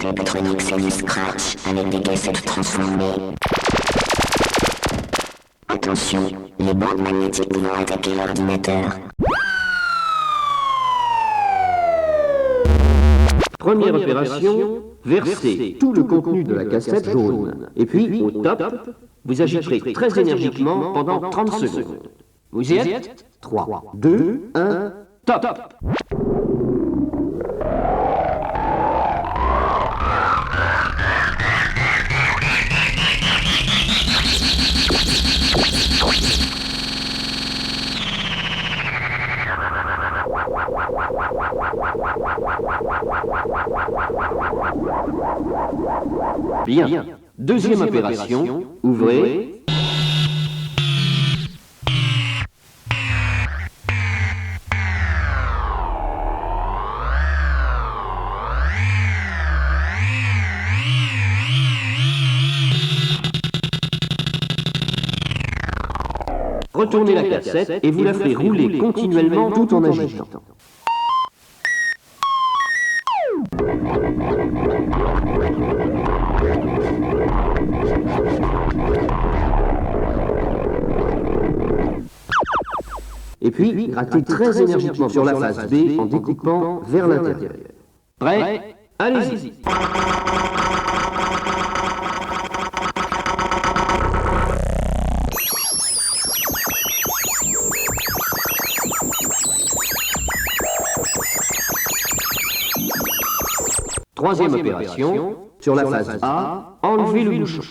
électronique, c'est du scratch avec des cassettes transformées. Attention, les bandes magnétiques vont attaquer l'ordinateur. Première opération, versez tout le contenu de la cassette jaune. Et puis, au top, vous agiterez très énergiquement pendant 30 secondes. Vous y êtes? 3, 2, 1, top! Bien. Deuxième opération, ouvrez. Retournez la cassette et vous la ferez rouler continuellement tout en agitant. Et puis, grattez très énergiquement sur la face B en découpant vers l'intérieur. Prêt? Allez-y. Troisième opération, sur la face A, enlevez le bouchon.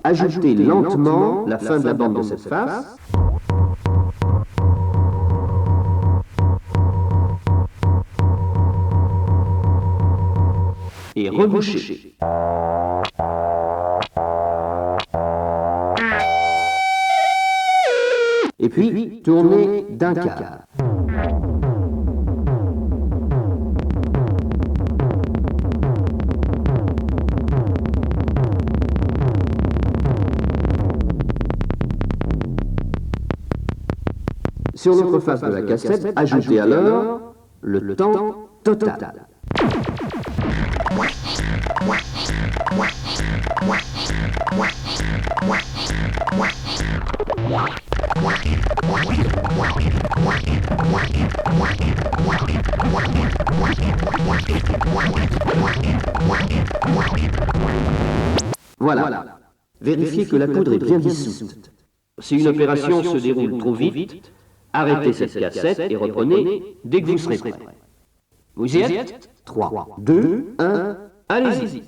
Ajoutez lentement la fin de la bande de cette face. Et rebouchez. Et puis, tournez d'un quart. Sur l'autre face de la cassette, ajoutez alors le temps total. Voilà. Vérifiez que la poudre est bien dissoute. Si une opération se déroule trop vite, arrêtez cette cassette et reprenez dès que vous serez prêt. Vous y êtes? 3, 2, 1, allez-y.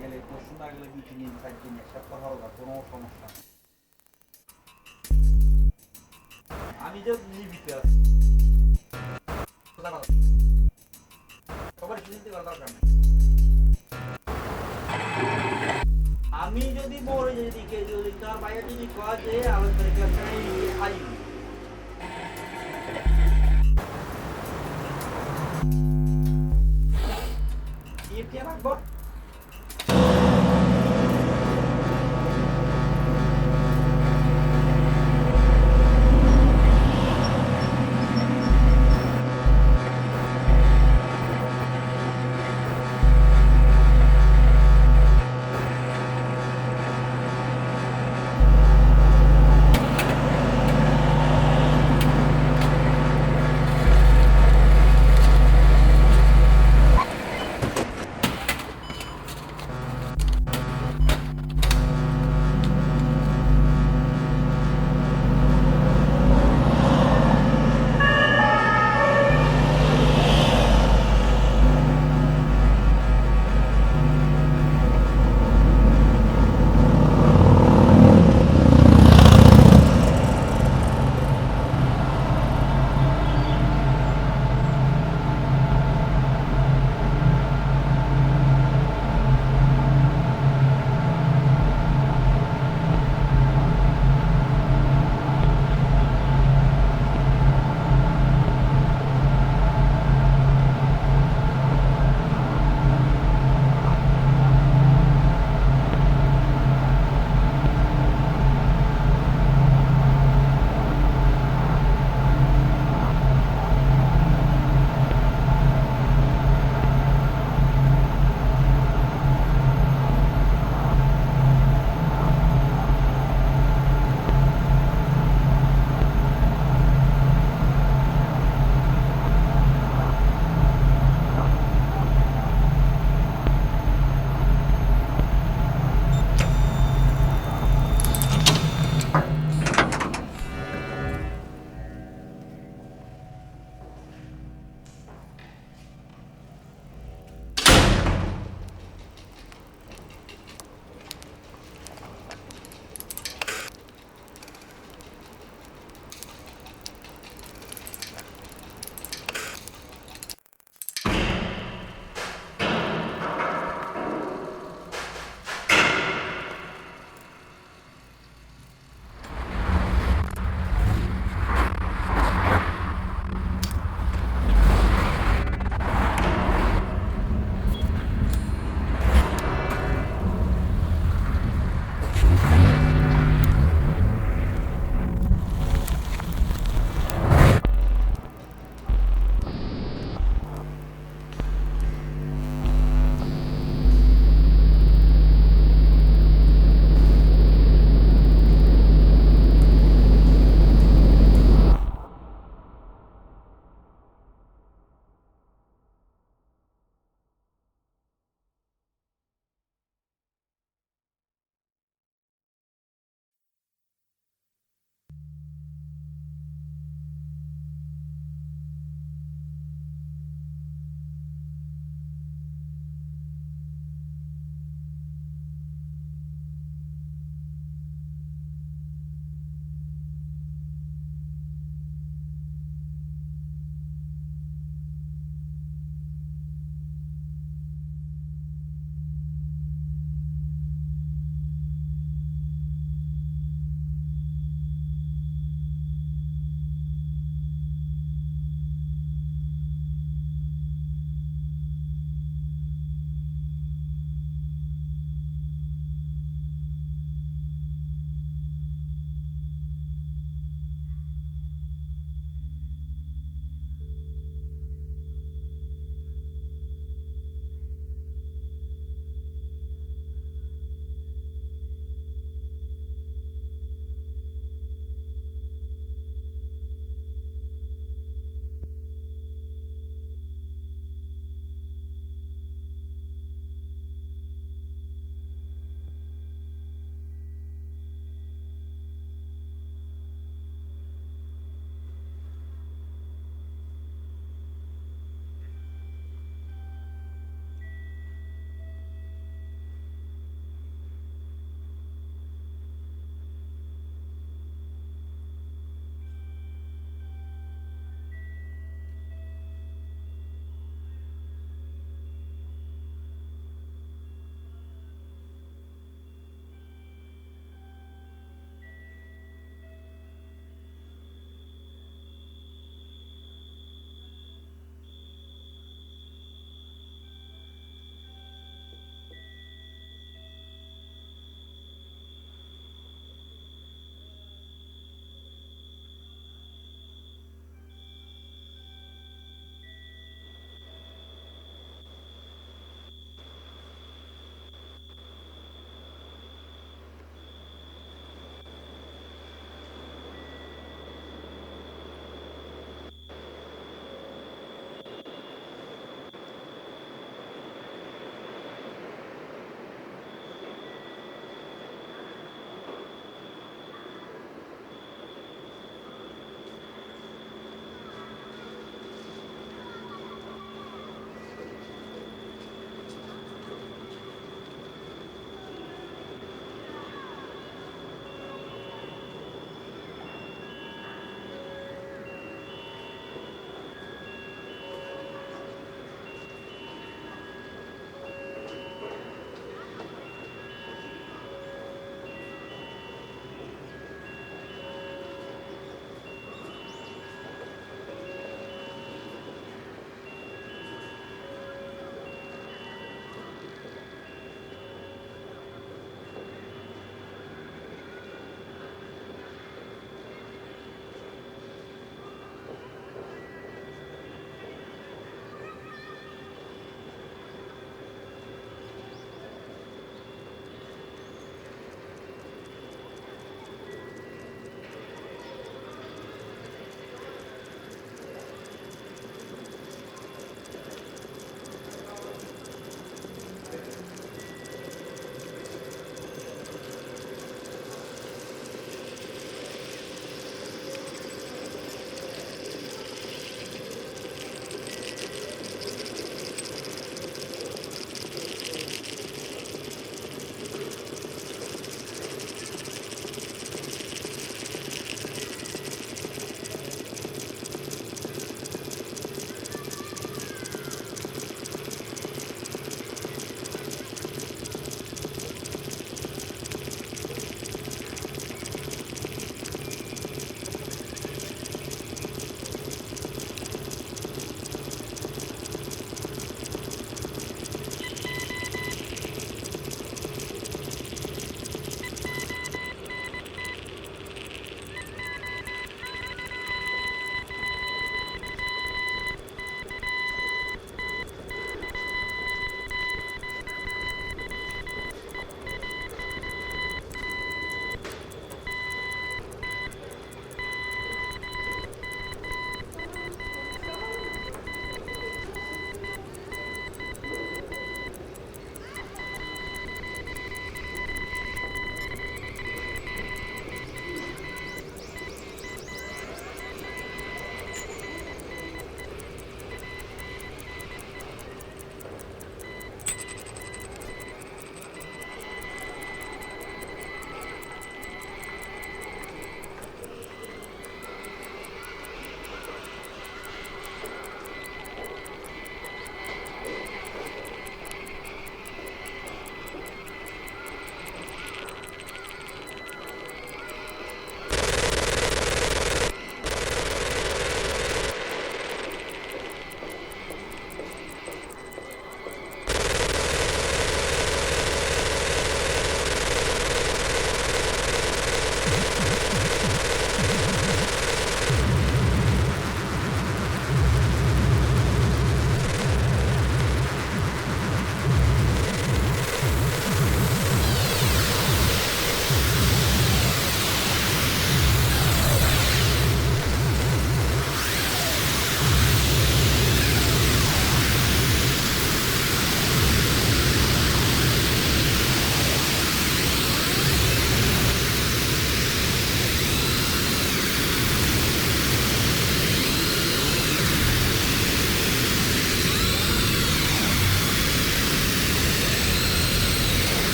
গেলে 10 না গেলে 2 দিন 4 দিন এক সপ্তাহ হবে কোনো সমস্যা নেই। আমি যে জীবিত আছি সবার চিন্তা করার দরকার নেই। আমি যদি মরে যদি কে যদি তার বাইরে যদি কয় যে আলোচনা করতে খাই কি রাখবো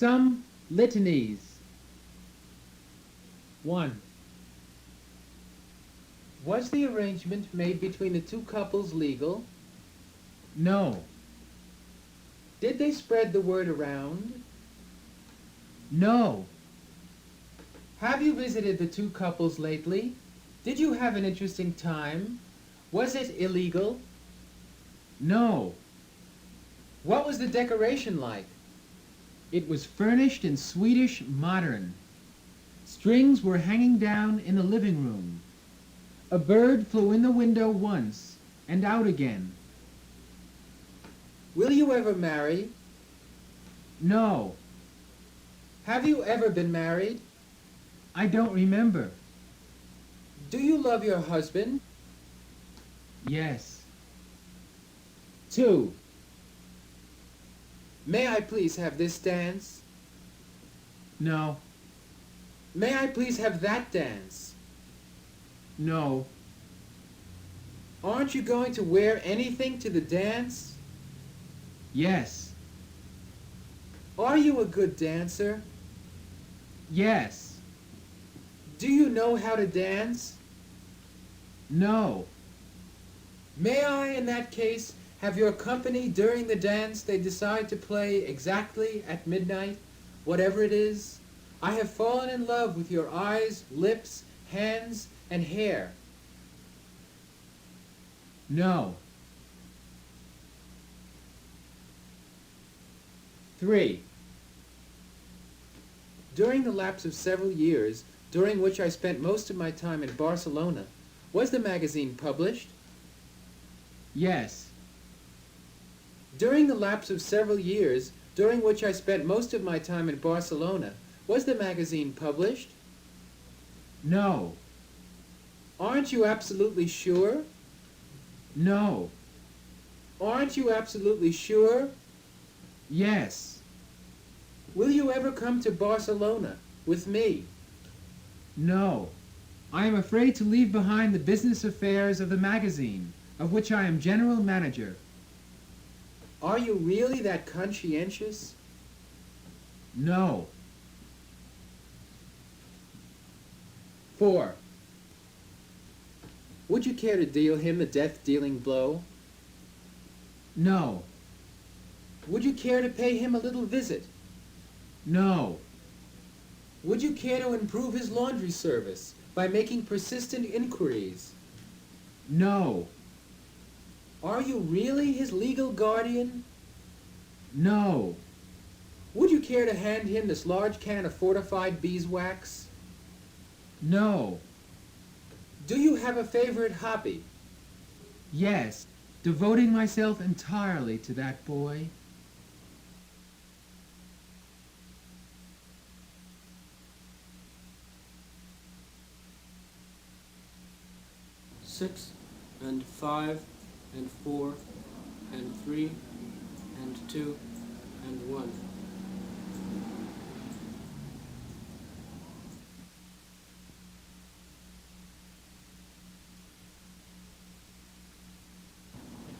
Some litanies. 1. Was the arrangement made between the two couples legal? No. Did they spread the word around? No. Have you visited the two couples lately? Did you have an interesting time? Was it illegal? No. What was the decoration like? It was furnished in Swedish modern. Strings were hanging down in the living room. A bird flew in the window once and out again. Will you ever marry? No. Have you ever been married? I don't remember. Do you love your husband? Yes. 2. May I please have this dance? No. May I please have that dance? No. Aren't you going to wear anything to the dance? Yes. Are you a good dancer? Yes. Do you know how to dance? No. May I, in that case, have your company during the dance they decide to play exactly at midnight, whatever it is? I have fallen in love with your eyes, lips, hands, and hair. No. 3. During the lapse of several years, during which I spent most of my time in Barcelona, was the magazine published? Yes. During the lapse of several years, during which I spent most of my time in Barcelona, was the magazine published? No. Aren't you absolutely sure? No. Aren't you absolutely sure? Yes. Will you ever come to Barcelona with me? No. I am afraid to leave behind the business affairs of the magazine, of which I am general manager. Are you really that conscientious? No. 4. Would you care to deal him a death-dealing blow? No. Would you care to pay him a little visit? No. Would you care to improve his laundry service by making persistent inquiries? No. Are you really his legal guardian? No. Would you care to hand him this large can of fortified beeswax? No. Do you have a favorite hobby? Yes, devoting myself entirely to that boy. Six and 5 and 4 and 3 and 2 and 1.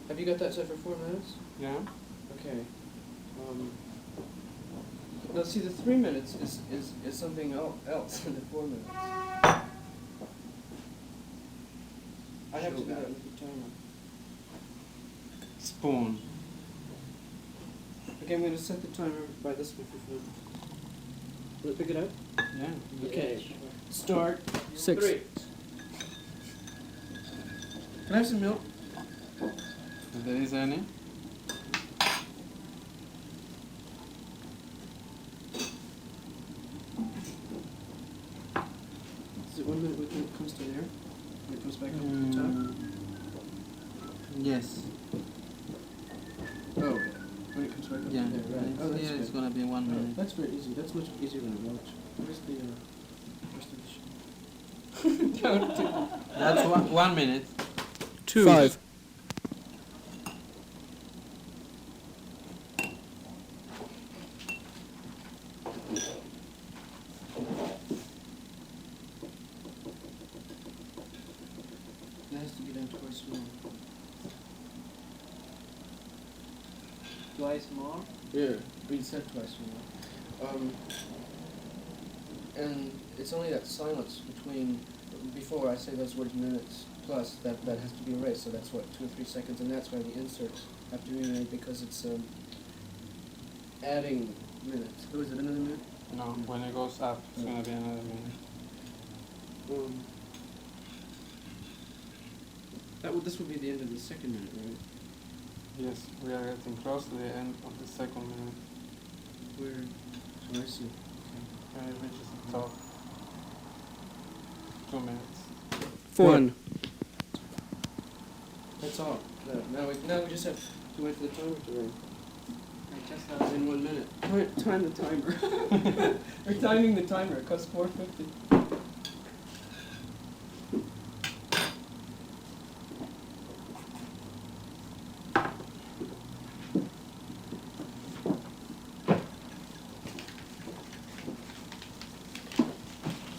Have you got that set for 4 minutes? Yeah? Okay. Now see, the 3 minutes is something else than the 4 minutes. I have to do that with the timer. Spoon. Okay, I'm going to set the timer by this one for 4 minutes. Will it pick it up? Yeah. Okay. Start. 6. 3. Can I have some milk? If there is any. Is it 1 minute when it comes to there? When it comes back up to the top? Yes. Oh, okay. When it comes back up Yeah. to there, right. Oh, that's Here it's good. gonna be 1 Oh, minute. that's very easy. That's much easier than a watch. Where's the rest of the show? Don't do that. That's 1 minute. 2. 5. That has to be done twice more. Twice more? Yeah, we said twice more. And it's only that silence between, before I say those words minutes plus, that has to be erased, so that's what, 2 or 3 seconds, and that's why the inserts have to be made, because it's adding minutes. Oh, is it another minute? No, when it goes up, it's gonna be another minute. This would be the end of the second minute, right? Yes, we are getting close to the end of the second minute. Where? Oh, I see. And it reaches the top. 2 minutes. 1. That's all. Now we just have to wait for the timer to ring. In 1 minute. Time the timer. We're timing the timer. It costs $4.50.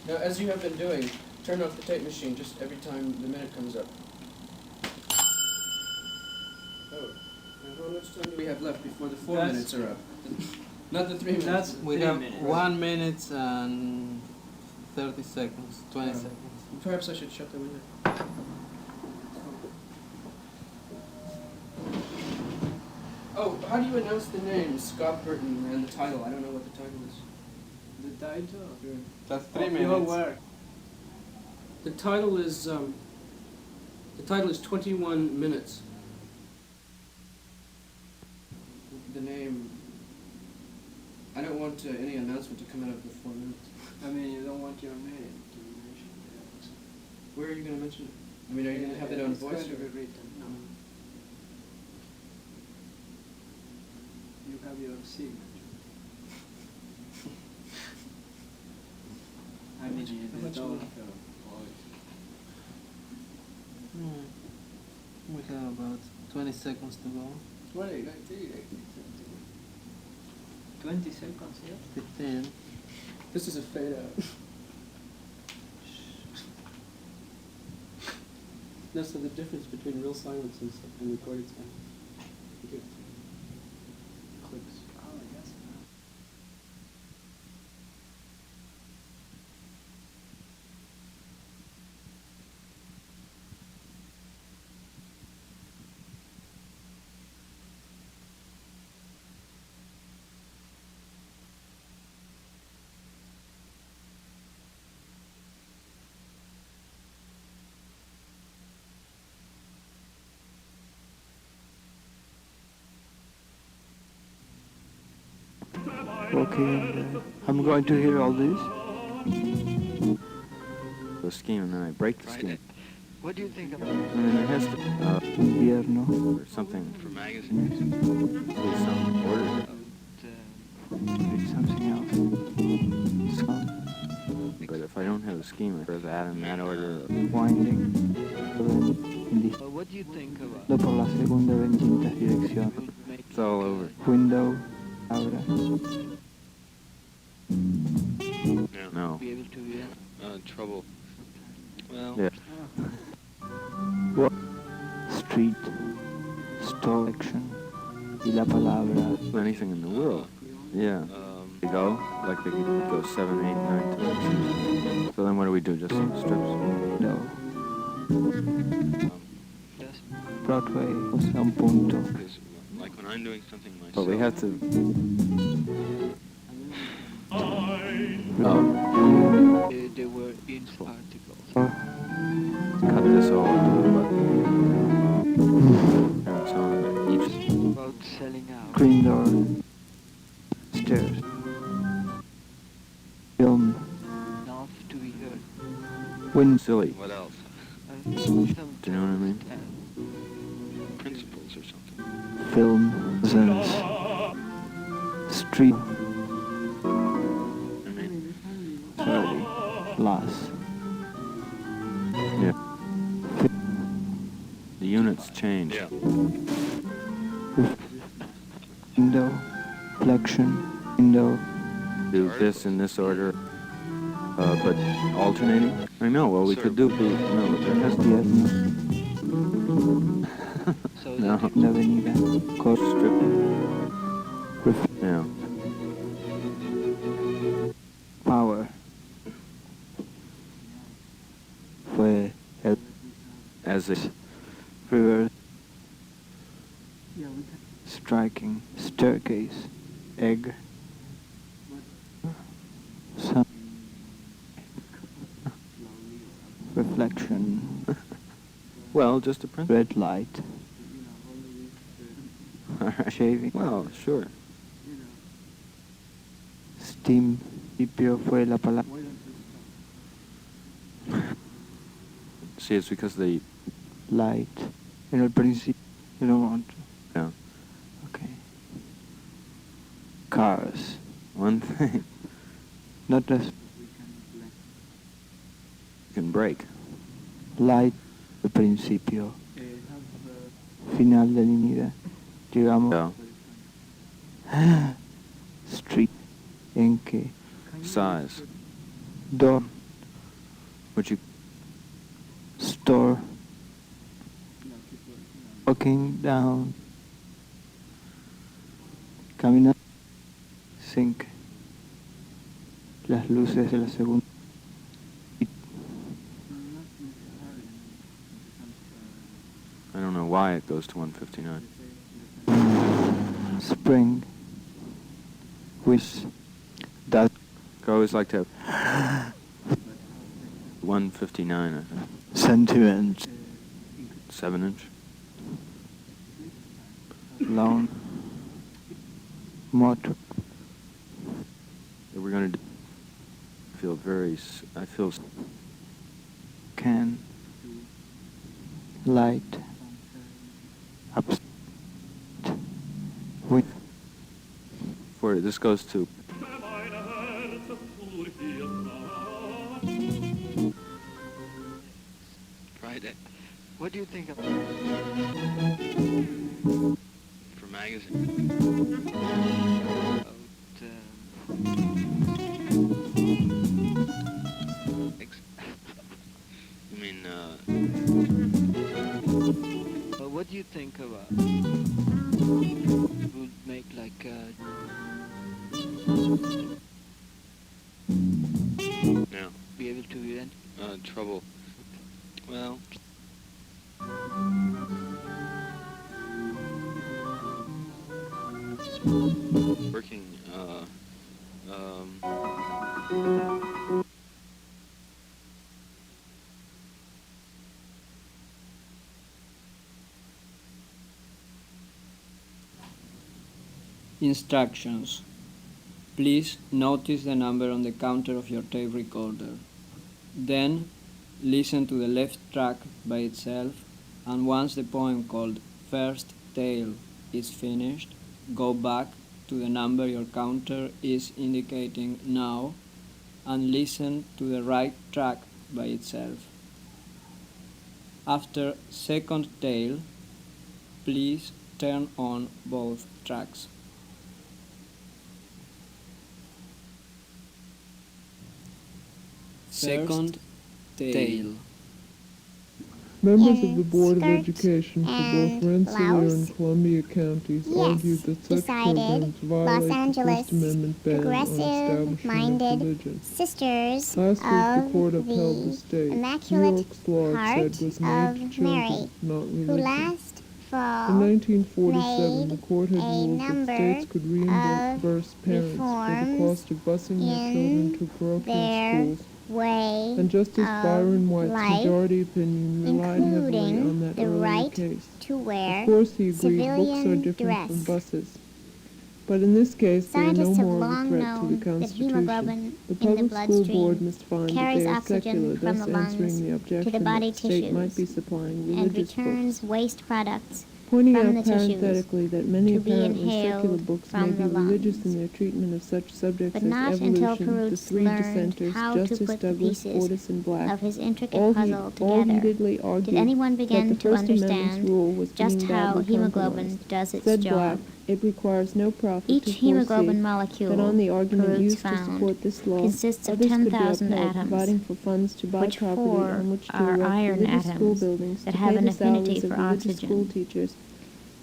Now, as you have been doing, turn off the tape machine just every time the minute comes up. Oh, now how much time do we have left before the 4 minutes are up? Not the 3 minutes. We have 1 minute and 30 seconds, 20 seconds. Perhaps I should shut the window. Oh, how do you announce the name Scott Burton and the title? I don't know what the title is. The title? Sure. That's 3 Your minutes. work. The title is 21 minutes. The name. I don't want any announcement to come out of the 4 minutes. I mean, you don't want your name to be mentioned there. Where are you going to mention it? I mean, are you going to have it on It's voice? going to be written. No. You have your signature. I mean, How much don't more? have voice. We have about 20 seconds to go. 20 seconds, yeah? 15. This is a fade out. No, so the difference between real silence and recorded silence. Here. Clicks. Oh, yes. Okay, I'm going to hear all this. The scheme, and then I break the scheme. What do you think about I mean, it has to Invierno? or something for magazines. Maybe some order. Maybe something else. Some But if I don't have a scheme, I put that in that order. winding. What do you think about Dopo la seconda e quinta direzione. It's all over. Window, aura. No. be able to Trouble. Well, Yeah. What? Street, store action, y la palabra. Anything in the world. Yeah. They go, like they could go 7, 8, 9 times. So then what do we do? Just some strips? No. just Broadway a un punto. because like when I'm doing something myself. But we have to. they were in articles. Cut this all into a button. And so on. Each. About selling out. Green door. Stairs. Film. Enough to be heard. Wind. Silly. What else? And Do you know what I mean? Principles or something. Film. Presence. Street. I mean, 30. Plus. Yeah. The units change. yeah. Window. Flexion. Window. Do this in this order. But alternating? I know, well, we could do the. No, but there has to be. Tierno. So No. that La avenida. Coast. Strip. Ref. Yeah. Power. Fue el As it. river. Striking. Staircase. Egg. Sun. Reflection. Well, just a principle. Red light. Shaving. Well, sure. Steam. Principio fue la palabra. See, it's because they... Light. En el principio. You don't want to. Yeah. Okay. Cars. One thing. Not as You can break. light. El principio. Final de línea. Llegamos. Yeah. Street. En que. Size. Door. Which you... Store. Walking down. Caminando. Sink. Las luces de la segunda. I don't know why it goes to 159. Spring. Which that I always like to have 159, I think. sentiments. 7-inch. Long. Motor. We're going to feel very... I feel... Can. Light. Up. With. For this goes to... Friday. What do you think of For magazine. Ex- You mean, what do you think about would make like no. be able to event? Trouble. Well... Working, Instructions. Please notice the number on the counter of your tape recorder. Then listen to the left track by itself, and once the poem called First Tale is finished, go back to the number your counter is indicating now and listen to the right track by itself. After second tale, please turn on both tracks. Second tale. Members of the Board of Skirt Education for both and Rensselaer blouse? and Columbia counties Yes, argued that such decided programs Los violate the Angeles First Amendment ban on establishment progressive-minded of religion. Sisters Last week, the of court upheld the the state. New Immaculate York's law, it Heart said, was made to of children, Mary, not who religion. last fall In 1947, the made court had a ruled that number states could reimburse parents for the reforms cost of busing their children to parochial their schools. way And Justice of Byron White's life, majority opinion relied heavily on including that the earlier right case. to wear Of course, he agreed books are civilian different from dress. buses. But in this case, they are no Scientists have more of a long threat to known the that Constitution. hemoglobin The in the public school board bloodstream must find that carries they are oxygen secular, from thus the lungs answering the to objection the body that the state might be tissues supplying and religious books. returns waste products Pointing from out the tissues parenthetically that many to be apparently secular inhaled books from may be the religious lungs. in their treatment of such subjects But as not until evolution, the Carruthers three learned dissenters, how to Justice put the Douglas, pieces Fortas, and Black, of his intricate all puzzle all together, heatedly argued did anyone that begin the to First Amendment's understand rule was just being how badly hemoglobin compromised. does its Said job? Black, it requires no prophet to Each foresee hemoglobin that molecule, on the argument Carruthers used to found, support this law, consists of others could be 10,000 upheld, atoms, providing for funds to buy which property four on which to are erect iron religious school atoms buildings, that to have pay an the affinity salaries of for religious oxygen. school teachers,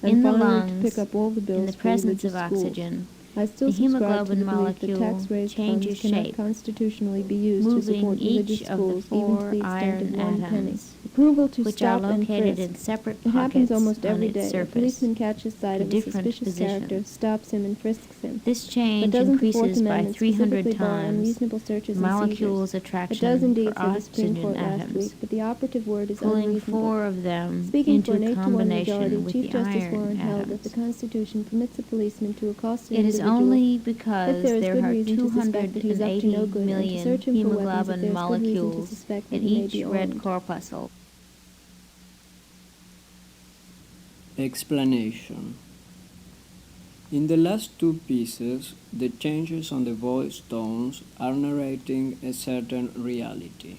and In the finally lungs, to pick up all the bills in the for presence religious of schools. oxygen, I still The subscribe to hemoglobin the belief that molecule tax-raised changes funds cannot shape, constitutionally be used to moving support religious each of the schools even to 4 the extent of iron 1 penny. atoms, Approval to which are stop and located frisk. in separate It happens pockets almost on every its day. A surface, policeman catches sight in of a different suspicious character, positions. stops him, and frisks him. This But change doesn't the Fourth increases by Amendment 300 specifically bar times unreasonable searches the and molecule's seizures? attraction It does indeed, for said the Supreme oxygen Court last atoms, week, but the operative word is pulling unreasonable. 4 of them Speaking into for an 8-to-1 combination majority, with Chief the Justice iron Warren held that atoms. the Constitution permits a policeman to accost an It is individual only if because there is there good are reason to suspect that he is up to no 280 good, and to million search him for weapons if hemoglobin there is good reason to molecules suspect that in he may each be red armed. corpuscle. Explanation. In the last 2 pieces, the changes on the voice tones are narrating a certain reality.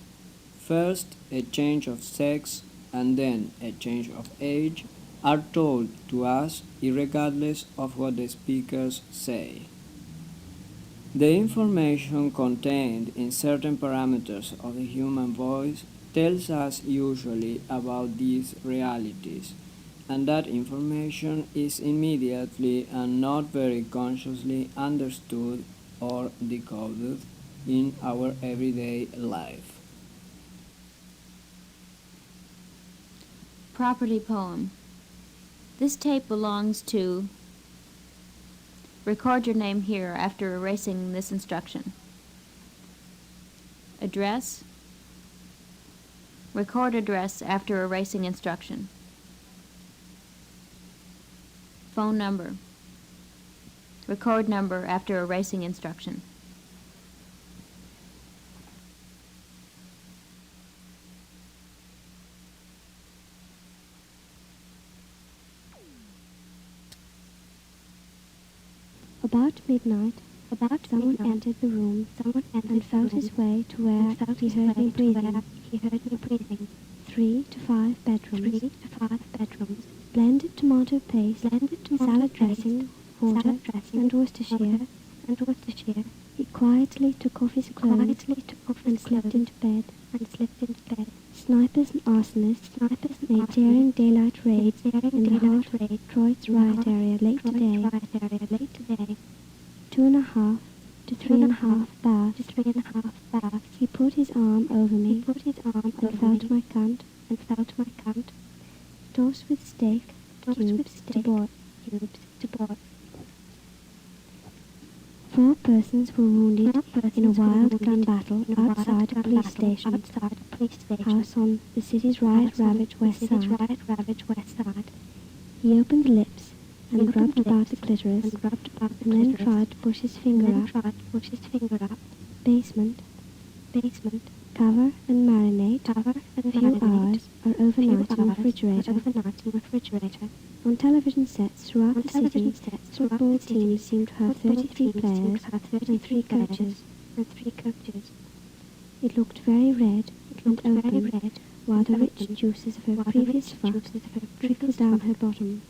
First, a change of sex and then a change of age are told to us irregardless of what the speakers say. The information contained in certain parameters of the human voice tells us usually about these realities, and that information is immediately and not very consciously understood or decoded in our everyday life. Property poem. This tape belongs to... Record your name here after erasing this instruction. Address. Record address after erasing instruction. Phone number. Record number after erasing instruction. About midnight, someone entered the room and felt his way to where he heard me breathing. 3 to 5 bedrooms, blended tomato paste, salad dressing, water, and Worcestershire. He quietly took off his clothes and slipped into bed. Snipers and arsonists made daring daylight raids in the heart of Detroit's riot area late today. 2.5 to 3.5 baths. He put his arm over me and felt my cunt. Tossed with steak cubes to boil. 4 persons were wounded in a wild gun battle outside a police station, house on the city's riot-ravaged west side. He opened lips and rubbed about the clitoris, and then tried to push his finger up. Basement, cover and marinate, few hours, or overnight in refrigerator. On television sets throughout the city, football teams seemed to have 33 players and 3 coaches. It looked very red and open, while the rich juices of her previous fuck trickled down her bottom.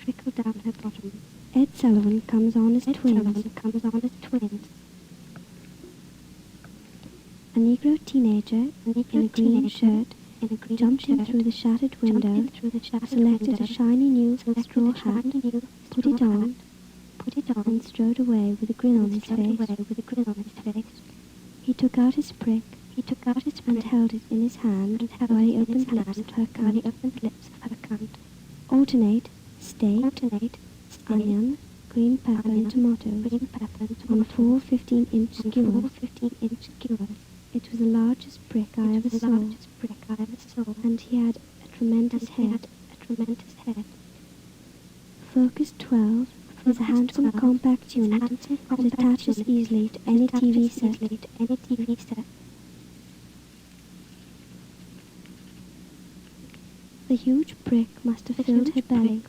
Ed Sullivan comes on as twins. A Negro teenager in a green shirt jumped in through the shattered window, selected a shiny new straw hat, put it on, and strode away with a grin on his face. He took out his prick and held it in his hand while he opened lips of her cunt. Alternate steak, onion, green pepper and tomatoes on 4 15-inch skewers. It was the largest brick I ever saw, and he had a tremendous head. Focus 12 is a handsome compact unit that attaches easily to any TV set. The huge brick must have filled her belly.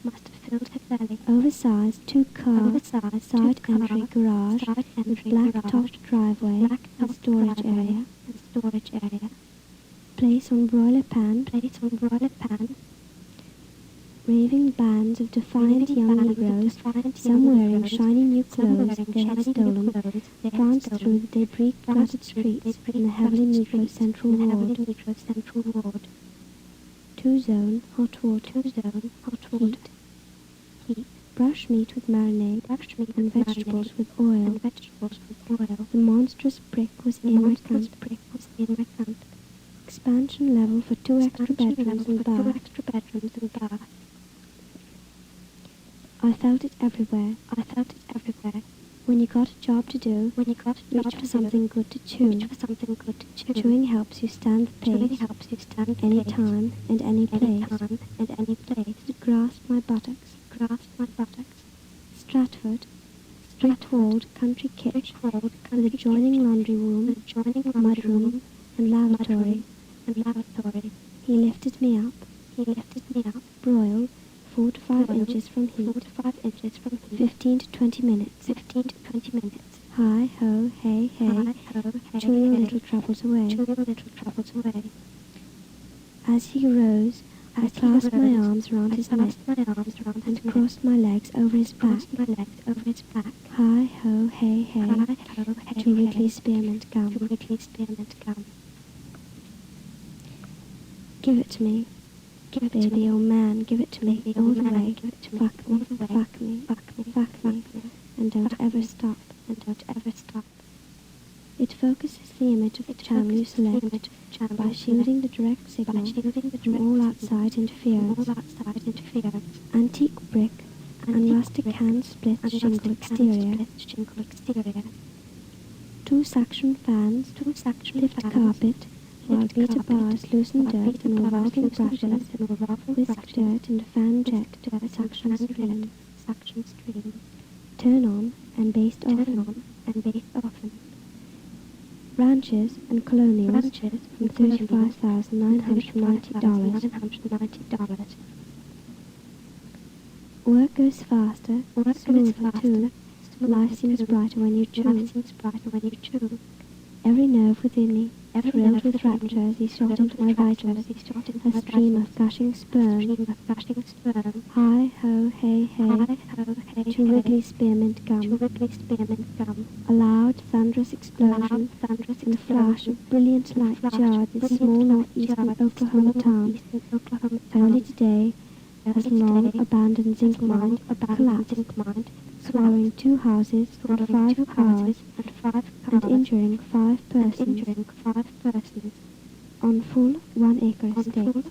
Oversized 2-car side entry garage with black-topped driveway and storage area. Place on broiler pan. Raving bands of defiant young Negroes, some wearing shiny new clothes they had stolen, danced through the debris-cluttered streets in the heavily Negro Central Ward. 2-zone hot water. Heat. Brush meat with marinade, and vegetables with oil. The monstrous brick was in my camp. Expansion level for 2 extra bedrooms and bath. I felt it everywhere. When you got a job to do, reach for something good to chew. Chewing helps you stand the pace, any time and any place. To grasp my buttocks. Stratford, straight-walled country kitchen with adjoining laundry room, mudroom, and lavatory. He lifted me up, broiled, 4 to 5 inches from heat, 15 to 20 minutes. Hi ho, hey, chew your little troubles away. As he rose, I clasped my arms around his neck and crossed my legs over his back. Hi ho, hey, to Wrigley Spearmint Gum. Give it to me. Baby, oh man, give it to me all the way. Fuck me, and don't ever stop. It focuses the image of the channel you select by shielding the direct signal from all outside interference. Antique brick and rustic hand split shingle exterior. 2 suction fans lift carpet, while beater bars loosen dirt and revolving brushes whisk dirt into fan jet suction stream. Turn on and baste often. Ranches and colonials from $35,990. Work goes faster, smoother too. Life seems brighter when you chew. Every nerve within me thrilled with rapture as he shot into my vitals, a stream of gushing sperm. Hi ho, hey, to Wrigley Spearmint Gum. A loud, thunderous explosion, and a flash of brilliant light jarred this small northeastern Oklahoma town. Early today, as a long abandoned zinc mine collapsed, swallowing 2 houses and 5 cars, and injuring 5 persons on full 1-acre estate.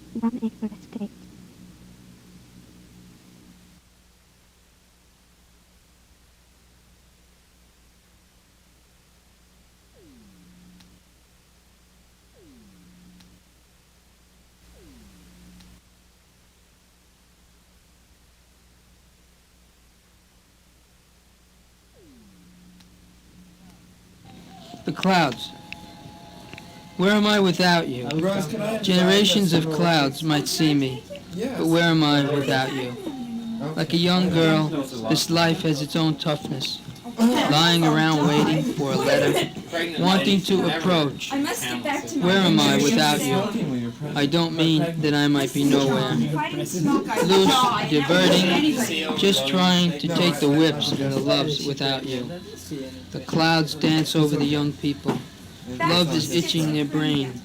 The clouds. Where am I without you? Generations of clouds might see me, but where am I without you? Like a young girl, this life has its own toughness. Lying around waiting for a letter, wanting to approach. Where am I without you? I don't mean that I might be nowhere. Loose, diverting, just trying to take the whips of the loves without you. The clouds dance over the young people. Love is itching their brain.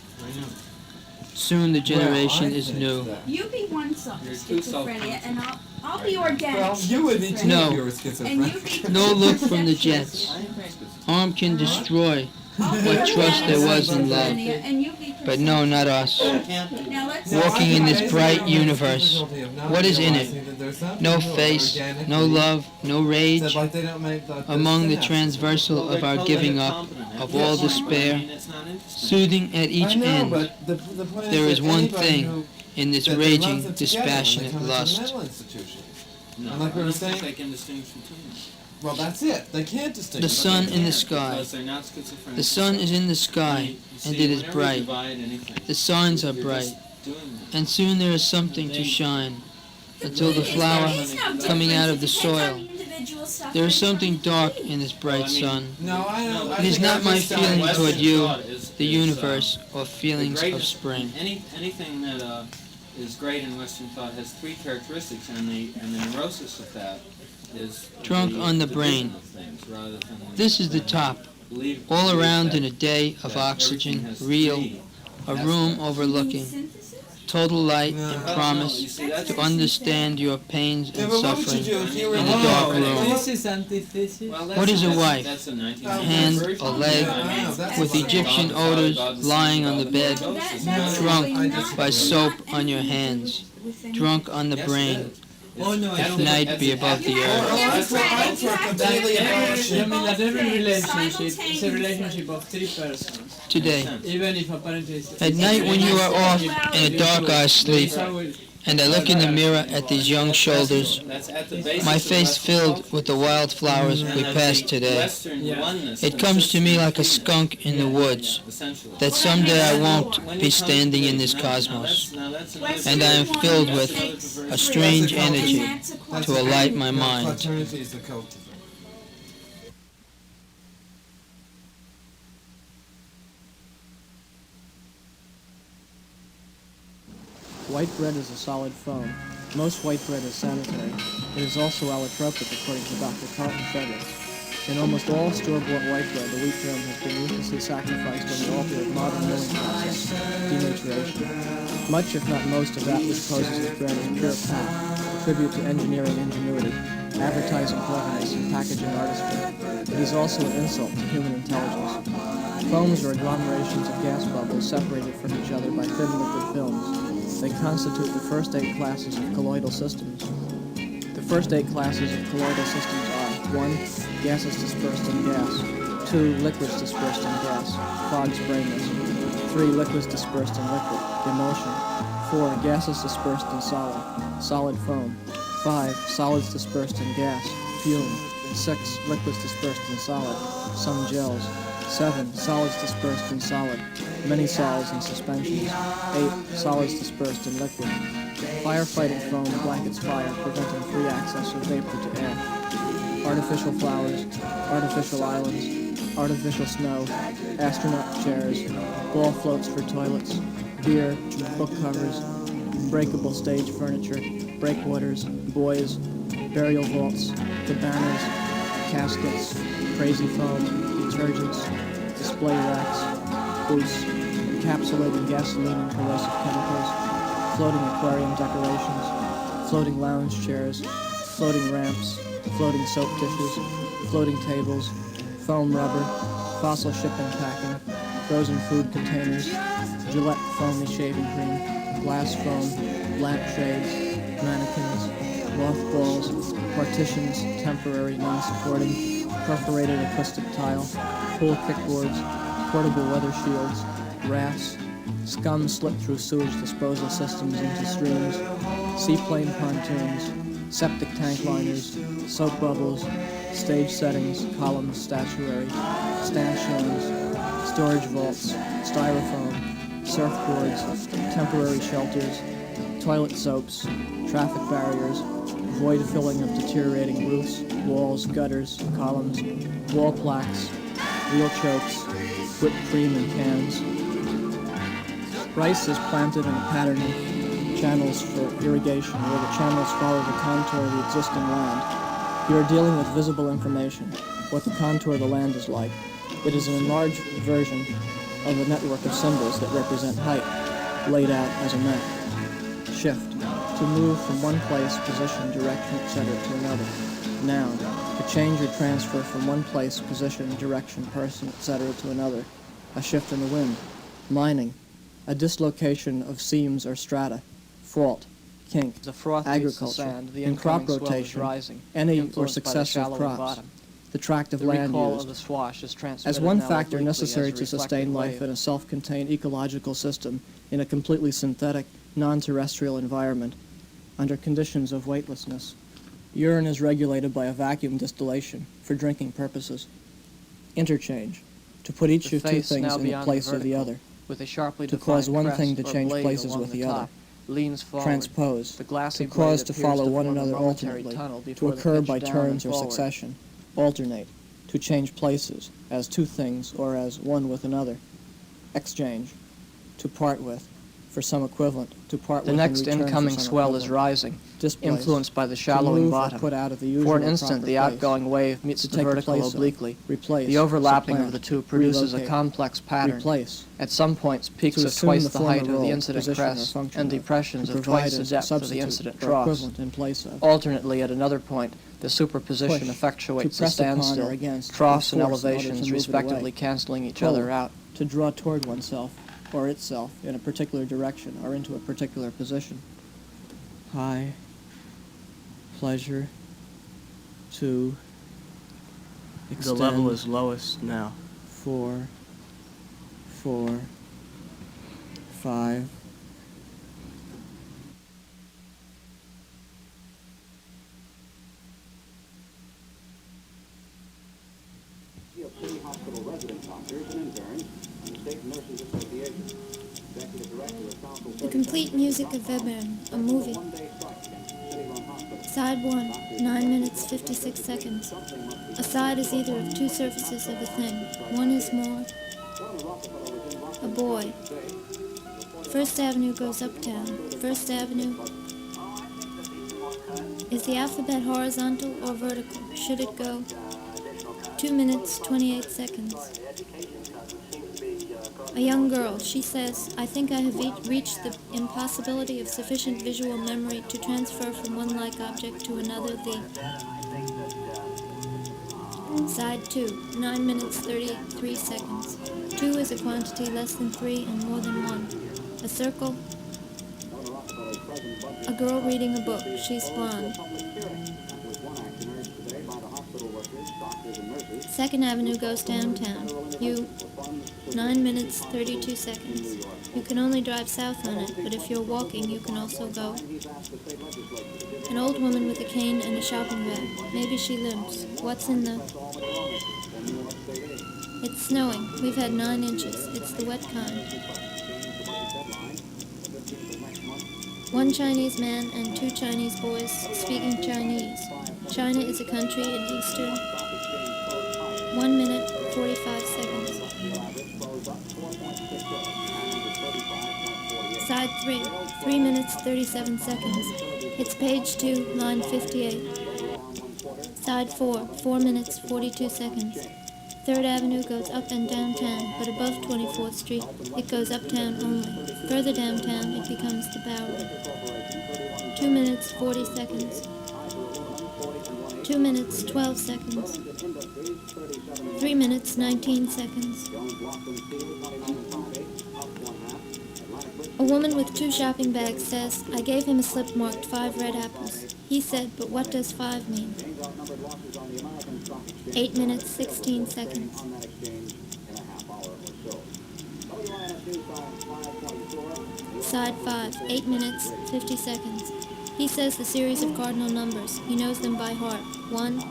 Soon the generation is new. You be one schizophrenia, and I'll be organic. Well, you would be too if you were schizophrenic. No look from the jets. Harm can destroy what trust there was in love. But no, not us. Walking in this bright universe. What is in it? No face, no love, no rage. Among the transversal of our giving up, of all despair, soothing at each end, there is one thing in this raging, dispassionate lust. And like we were saying, well, that's it. They can't distinguish. The sun in the sky. The sun is in the sky, and it is bright. The signs are bright, and soon there is something to shine, until the flower coming out of the soil. There is something dark in this bright sun. It is not my feeling toward you, the universe, or feelings of spring. Anything that is great in Western thought has 3 characteristics, and the neurosis of that is drunk on the brain. This is the top, all around in a day of oxygen, real, a room overlooking. total light and promise to understand your pains and suffering in the dark room. What is a wife? A hand, a leg, with Egyptian odors lying on the bed, drunk by soap on your hands, drunk on the brain, if night be above the earth. Every relationship is a relationship of three persons. Today, Even if apparently at night when you are off in a dark eye sleep, and I look in the mirror at these young shoulders, my face filled with the wild flowers we passed today. It comes to me like a skunk in the woods, that someday I won't be standing in this cosmos, and I am filled with a strange energy to alight my mind. White bread is a solid foam. Most white bread is sanitary. It is also allotropic, according to Dr. Carlton Fredericks. In almost all store-bought white bread, the wheat germ has been ruthlessly sacrificed on the altar of modern milling process, denaturation. Much, if not most, of that which poses this bread is pure pap, a tribute to engineering ingenuity, advertising cleverness, and packaging artistry. It is also an insult to human intelligence. Foams are agglomerations of gas bubbles separated from each other by thin liquid films. They constitute the first 8 classes of colloidal systems. The first 8 classes of colloidal systems are 1. Gases dispersed in gas. 2. Liquids dispersed in gas. Fog sprayness. 3. Liquids dispersed in liquid. Emulsion. 4. Gases dispersed in solid. Solid foam. 5. Solids dispersed in gas. Fume. 6. Liquids dispersed in solid. Some gels. 7. Solids dispersed in solid. Many solids in suspensions. 8. Solids dispersed in liquid. Firefighting foam blankets fire, preventing free access of vapor to air. Artificial flowers, artificial islands, artificial snow, astronaut chairs, ball floats for toilets, beer, book covers, breakable stage furniture, breakwaters, buoys, burial vaults, cabanas, caskets, crazy foam, detergents, display racks, booths, encapsulating gasoline and corrosive chemicals, floating aquarium decorations, floating lounge chairs, floating ramps, floating soap dishes, floating tables, foam rubber, fossil shipping packing, frozen food containers, Gillette foamy shaving cream, glass foam, lampshades, mannequins, mothballs, partitions, temporary, non-supporting, perforated acoustic tile, pool kickboards, portable weather shields, rafts, scum slipped through sewage disposal systems into streams, seaplane pontoons, septic tank liners, soap bubbles, stage settings, columns, statuary, stanchions, storage vaults, styrofoam, surfboards, temporary shelters, toilet soaps, traffic barriers, void filling of deteriorating roofs, walls, gutters, columns, wall plaques, wheel chokes, whipped cream in cans. Rice is planted in a pattern of channels for irrigation where the channels follow the contour of the existing land. You are dealing with visible information, what the contour of the land is like. It is an enlarged version of a network of symbols that represent height, laid out as a map. Shift, to move from one place, position, direction, etc. to another. Noun, to change or transfer from one place, position, direction, person, etc. to another. A shift in the wind. Mining, a dislocation of seams or strata. Fault, kink, The froth agriculture, sand, the in crop incoming swell is rotation, rising, any or influenced by the successive shallow crops. bottom. The tract of The land recall used. of the swash is transmitted As one now factor obliquely necessary as a to sustain reflected life wave. in a self-contained ecological system in a completely synthetic, non-terrestrial environment, under conditions of weightlessness. Urine is regulated by a vacuum distillation for drinking purposes. Interchange, to put each The of two face things now in the beyond place of the vertical, other. with a sharply To defined cause one crest thing to or change blade places along with the top, other. leans forward. Transpose, The glassy to blade cause to appears follow to one form a another momentary alternately, tunnel to before the occur pitch by down turns and or forward. succession. Alternate, to change places, as two things or as one with another. Exchange, to part with. for some equivalent, to part The with next in return for incoming some swell is equivalent. rising, Displace. influenced by the To shallowing move or bottom. put out of the For an usual instant, proper the place. outgoing wave meets To the take the vertical place of, obliquely. replace, The overlapping supplant, of the two produces a relocate, complex pattern. replace. At some points, peaks To of assume twice the the former height of the role, incident position, or crest function and of, depressions to of provide twice the as depth of the substitute incident or troughs. equivalent in place of. Alternately, at another point, the superposition Push. effectuates To the press upon or standstill, against, troughs and with force in order to elevations move it respectively away. canceling each Pull. other out. To draw toward oneself or itself in a particular direction or into a particular position. High. Pleasure. To. Extend. The level is lowest now. 4. 4. 5. City Hospital resident doctors and interns and State Nurses Association. Executive Director of Council. The Complete Music of Webern, a movie. Side 1, 9 minutes 56 seconds. A side is either of two surfaces of a thing. One is more a boy. First Avenue goes uptown. First Avenue. Is the alphabet horizontal or vertical? Should it go 2 minutes 28 seconds? A young girl, she says, I think I have reached the impossibility of sufficient visual memory to transfer from one like object to another the... Side 2, 9 minutes 33 seconds. 2 is a quantity less than 3 and more than 1. A circle. A girl reading a book, she's blonde. Second Avenue goes downtown. You, 9 minutes 32 seconds. You can only drive south on it, but if you're walking, you can also go. An old woman with a cane and a shopping bag. Maybe she limps. What's in the... It's snowing. We've had 9 inches. It's the wet kind. One Chinese man and 2 Chinese boys speaking Chinese. China is a country in eastern... 1 minute, 45 seconds. Side 3, 3 minutes, 37 seconds. It's page 2, line 58. Side 4, 4 minutes, 42 seconds. Third Avenue goes up and downtown, but above 24th Street, it goes uptown only. Further downtown, it becomes the Bowery. 2 minutes, 40 seconds. 2 minutes, 12 seconds. 3 minutes, 19 seconds. A woman with 2 shopping bags says, I gave him a slip marked 5 red apples. He said, but what does 5 mean? 8 minutes, 16 seconds. Side 5, 8 minutes, 50 seconds. He says the series of cardinal numbers. He knows them by heart. 1.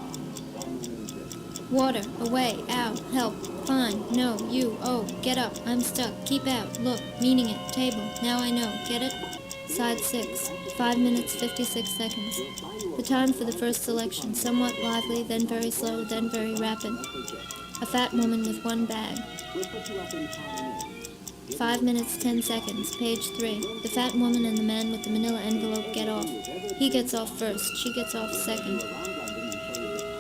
Water, away, out, help, fine, no, you, oh, get up, I'm stuck, keep out, look, meaning it, table, now I know, get it? Side 6, 5 minutes, 56 seconds. The time for the first selection, somewhat lively, then very slow, then very rapid. A fat woman with 1 bag. 5 minutes, 10 seconds, page 3. The fat woman and the man with the manila envelope get off. He gets off first, she gets off second.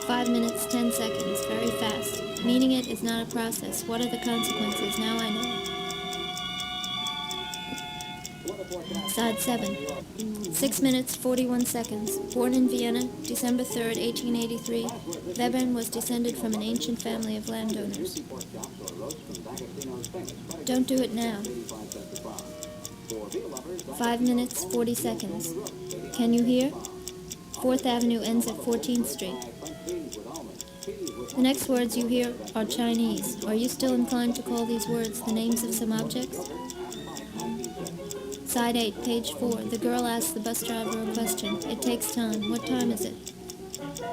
5 minutes, 10 seconds, very fast. Meaning it is not a process. What are the consequences? Now I know. Side 7. 6 minutes, 41 seconds. Born in Vienna, December 3rd, 1883, Webern was descended from an ancient family of landowners. Don't do it now. 5 minutes, 40 seconds. Can you hear? 4th Avenue ends at 14th Street. The next words you hear are Chinese. Are you still inclined to call these words the names of some objects? Side 8, page 4. The girl asks the bus driver a question. It takes time. What time is it?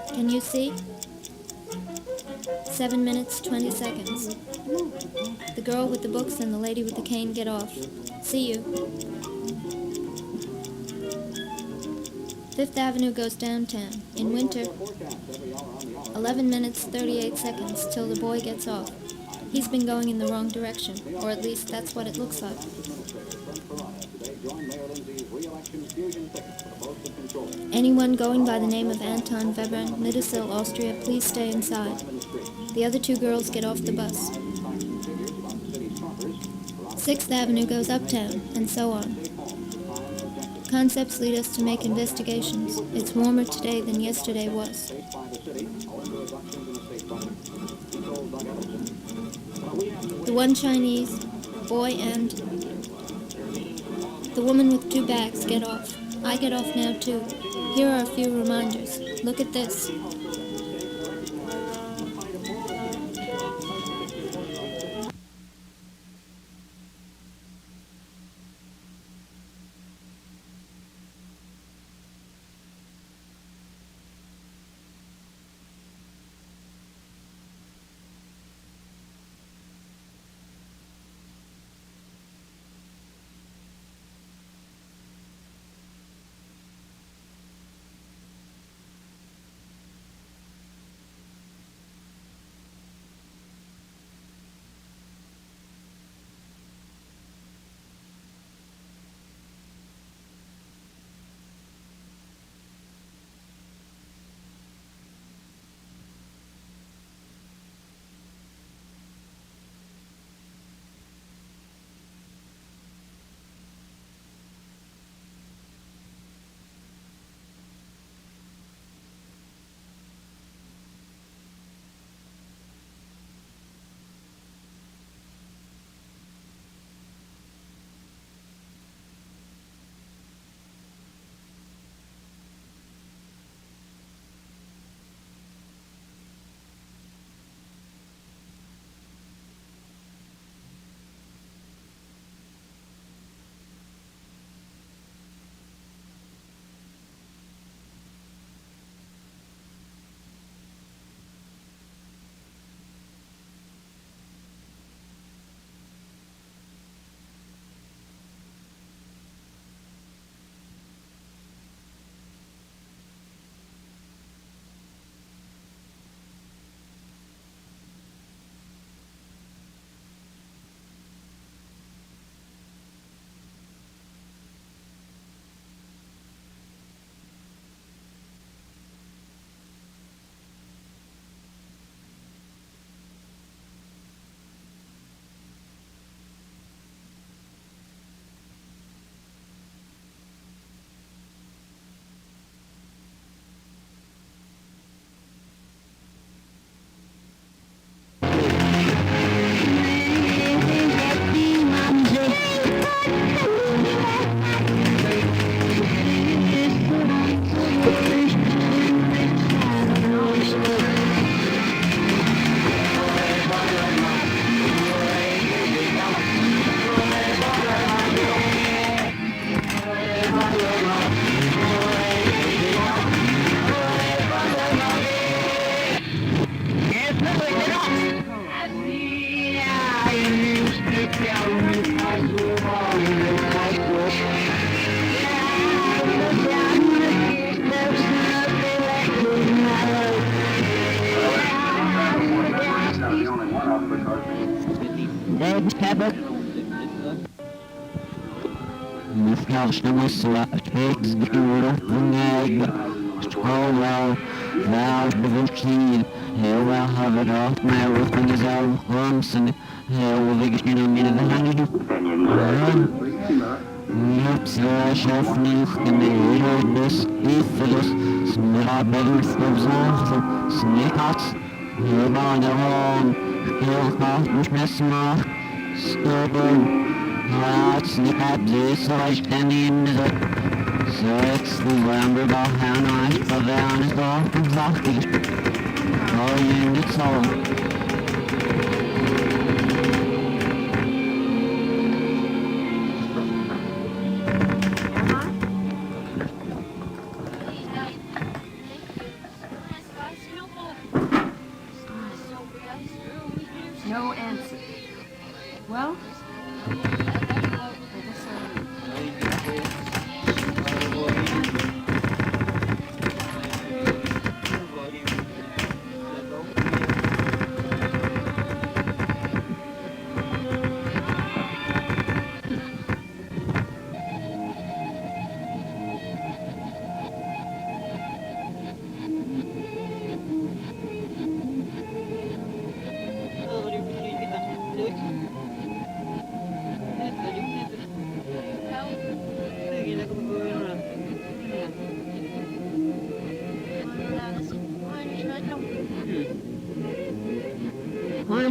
Can you see? 7 minutes, 20 seconds. The girl with the books and the lady with the cane get off. See you. 5th Avenue goes downtown. In winter, 11 minutes, 38 seconds till the boy gets off. He's been going in the wrong direction, or at least that's what it looks like. Anyone going by the name of Anton Weber, Niedersill, Austria, please stay inside. The other two girls get off the bus. 6th Avenue goes uptown, and so on. Concepts lead us to make investigations. It's warmer today than yesterday was. The one Chinese, boy, and the woman with 2 bags get off. I get off now too. Here are a few reminders. Look at this. No answer. Well,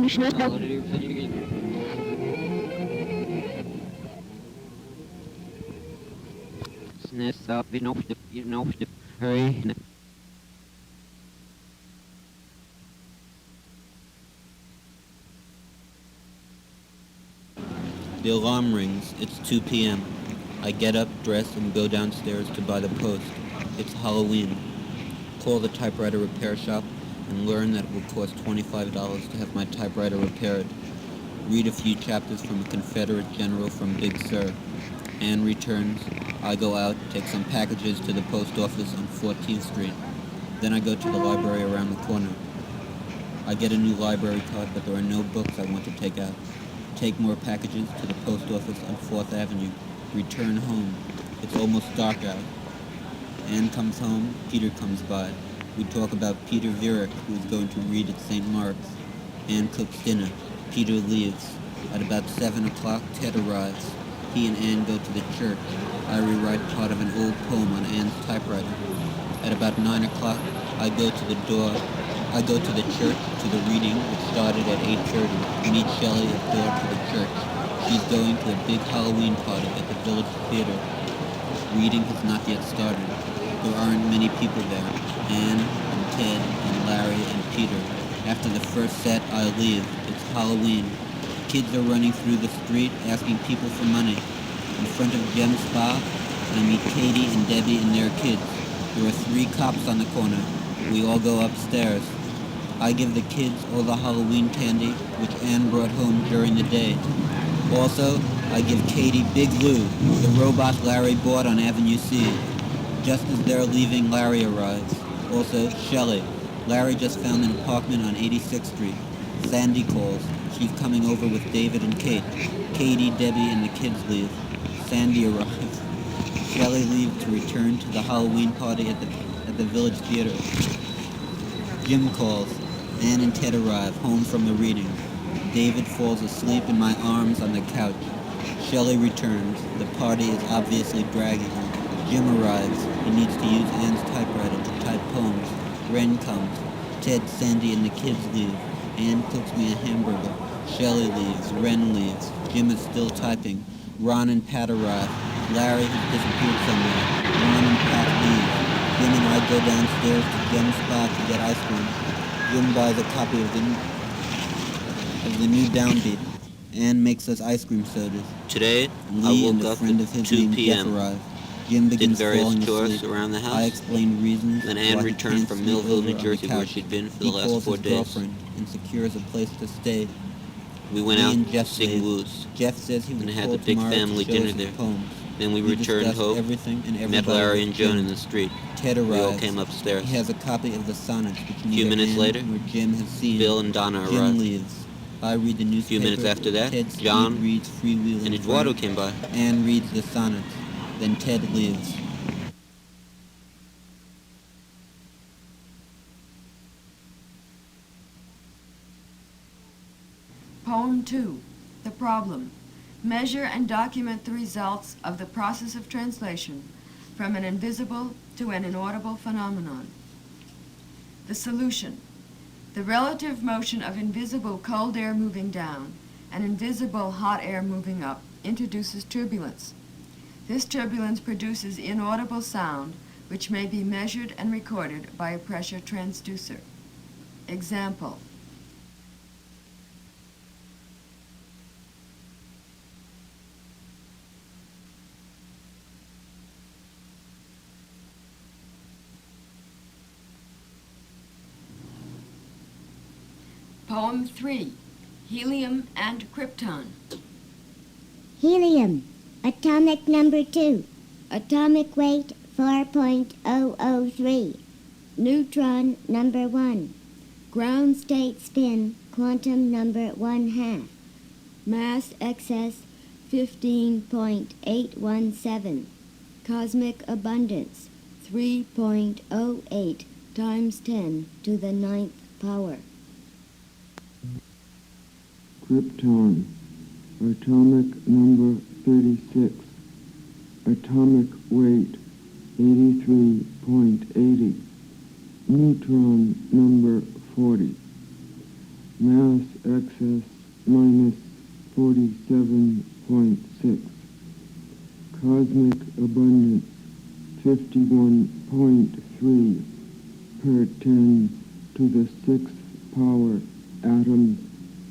The alarm rings. It's 2 p.m. I get up, dress, and go downstairs to buy the Post. It's Halloween. Call the typewriter repair shop and learn that it will cost $25 to have my typewriter repaired. Read a few chapters from a Confederate general from Big Sur. Anne returns. I go out, take some packages to the post office on 14th Street. Then I go to the library around the corner. I get a new library card, but there are no books I want to take out. Take more packages to the post office on 4th Avenue. Return home. It's almost dark out. Anne comes home. Peter comes by. We talk about Peter Viereck, who is going to read at St. Mark's. Anne cooks dinner. Peter leaves. At about 7 o'clock, Ted arrives. He and Anne go to the church. I rewrite part of an old poem on Anne's typewriter. At about 9 o'clock, I go to the church, to the reading, which started at 8:30. Meet Shelley at the door to the church. She's going to a big Halloween party at the Village Theater. Reading has not yet started. There aren't many people there. Anne and Ted and Larry and Peter. After the first set, I leave. It's Halloween. Kids are running through the street asking people for money. In front of Gem's Spa, I meet Katie and Debbie and their kids. There are 3 cops on the corner. We all go upstairs. I give the kids all the Halloween candy, which Anne brought home during the day. Also, I give Katie Big Lou, the robot Larry bought on Avenue C. Just as they're leaving, Larry arrives. Also, Shelley. Larry just found an apartment on 86th Street. Sandy calls. She's coming over with David and Kate. Katie, Debbie, and the kids leave. Sandy arrives. Shelley leaves to return to the Halloween party at the Village Theater. Jim calls. Anne and Ted arrive, home from the reading. David falls asleep in my arms on the couch. Shelley returns. The party is obviously dragging her. Jim arrives. He needs to use Anne's typewriter to type poems. Ren comes. Ted, Sandy, and the kids leave. Anne cooks me a hamburger. Shelley leaves. Ren leaves. Jim is still typing. Ron and Pat arrive. Larry has disappeared somewhere. Ron and Pat leave. Jim and I go downstairs to Gem's Spa to get ice cream. Jim buys a copy of the new Downbeat. Anne makes us ice cream sodas. Today, Lee I and woke a up friend at of his 2 named p.m. Jeff arrive. Jim begins Did various falling chores asleep. around the house. I explain reasons. Then why Anne he returned can't from sleep Millville, over New on the Jersey, where couch. she'd been for He the last calls 4 his days. girlfriend and secures a place to stay. We went Lee out and to Jeff sing leave. woos Jeff says he and will had call the big tomorrow to family show dinner us his there. poems. Then we We returned discussed home, everything and met everybody Larry with and Joan Jim. in the street. Ted We all arrives. came upstairs. He has a copy of the sonnets, which A few neither minutes Anne later, nor Jim has seen. Bill and Donna Jim arrived. leaves. I read the A newspaper. few minutes after that, Ted Steve John reads Freewheeling and Eduardo Frank. came by. Anne reads the sonnets. Then Ted leaves. Poem 2, The Problem. Measure and document the results of the process of translation from an invisible to an inaudible phenomenon. The solution. The relative motion of invisible cold air moving down and invisible hot air moving up introduces turbulence. This turbulence produces inaudible sound which may be measured and recorded by a pressure transducer. Example. Poem 3, Helium and Krypton. Helium, atomic number 2, atomic weight 4.003. Neutron number 1, ground state spin quantum number 1/2. Mass excess 15.817. Cosmic abundance 3.08 times 10 to the 9th power. Krypton, atomic number 36, atomic weight 83.80, neutron number 40, mass excess minus 47.6, cosmic abundance 51.3 per 10 to the 6th power atoms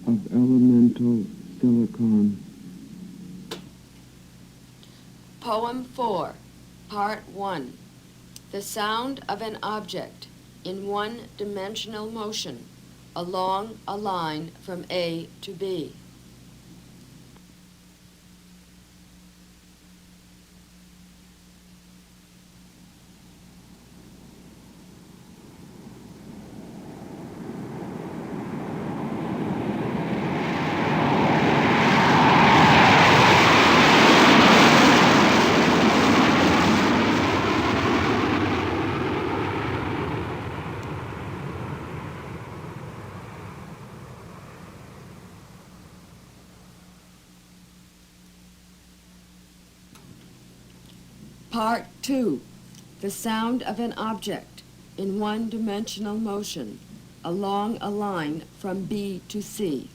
of elemental silicon. Poem 4, Part 1. The sound of an object in one-dimensional motion along a line from A to B. Part 2. The sound of an object in one-dimensional motion along a line from B to C.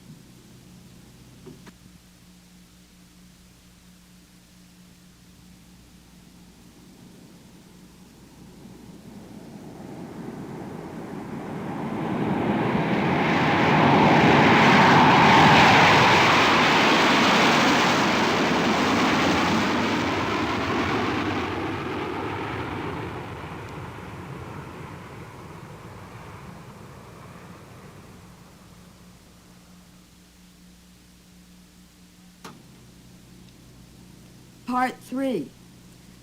Part 3.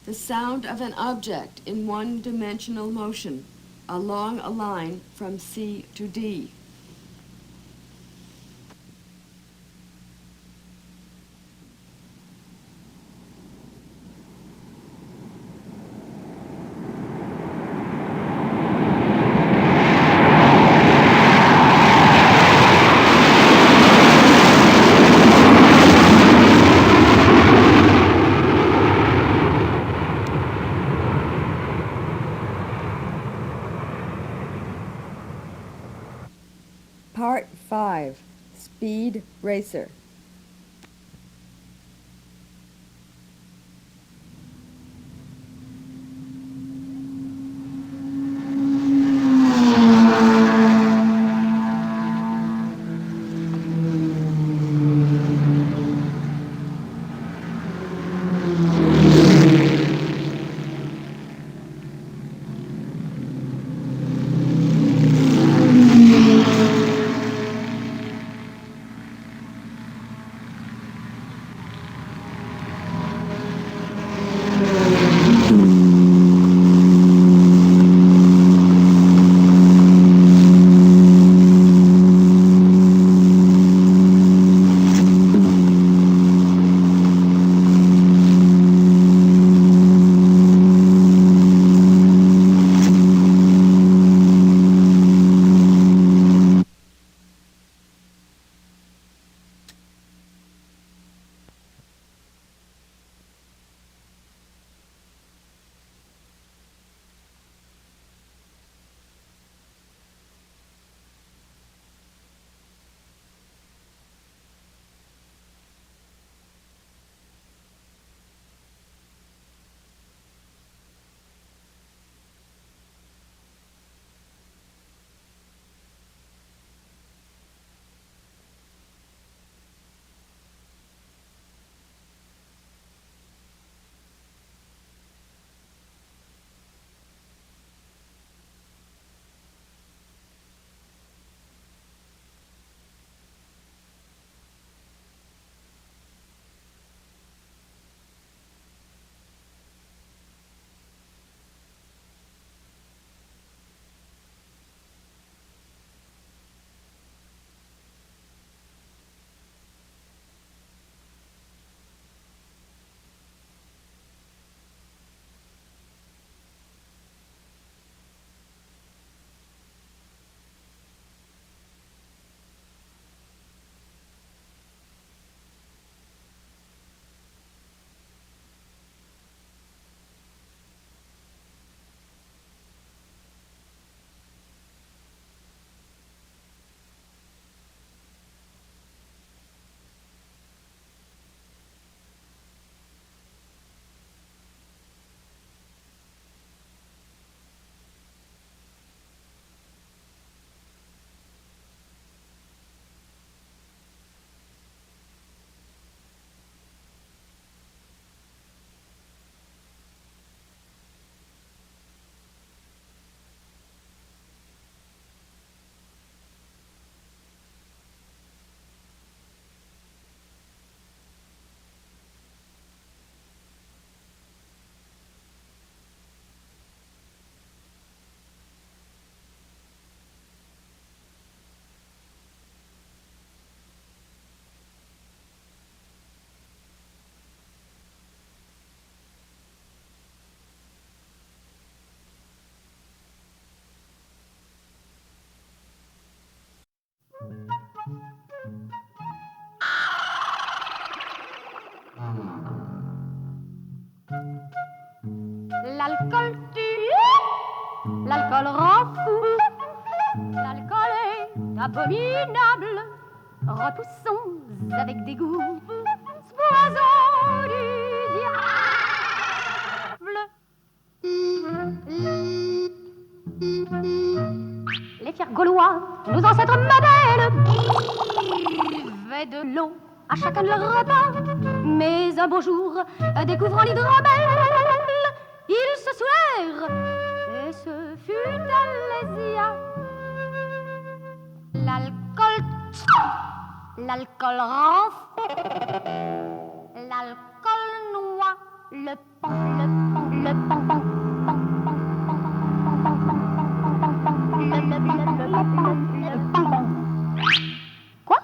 The sound of an object in one-dimensional motion along a line from C to D. Part 5. Speed Racer. l'alcool rend fou. L'alcool est abominable. Repoussons avec dégoût ce poison du diable. Les fiers Gaulois, nos ancêtres modèles, buvaient de l'eau à chacun de leurs repas. Mais un beau jour, découvrant l'hydromel, ils se saoulèrent et ce fut Alésia. L'alcool rend fou. L'alcool noie le pan, le pan, le pan, pan, pan, pan, le pan. Quoi?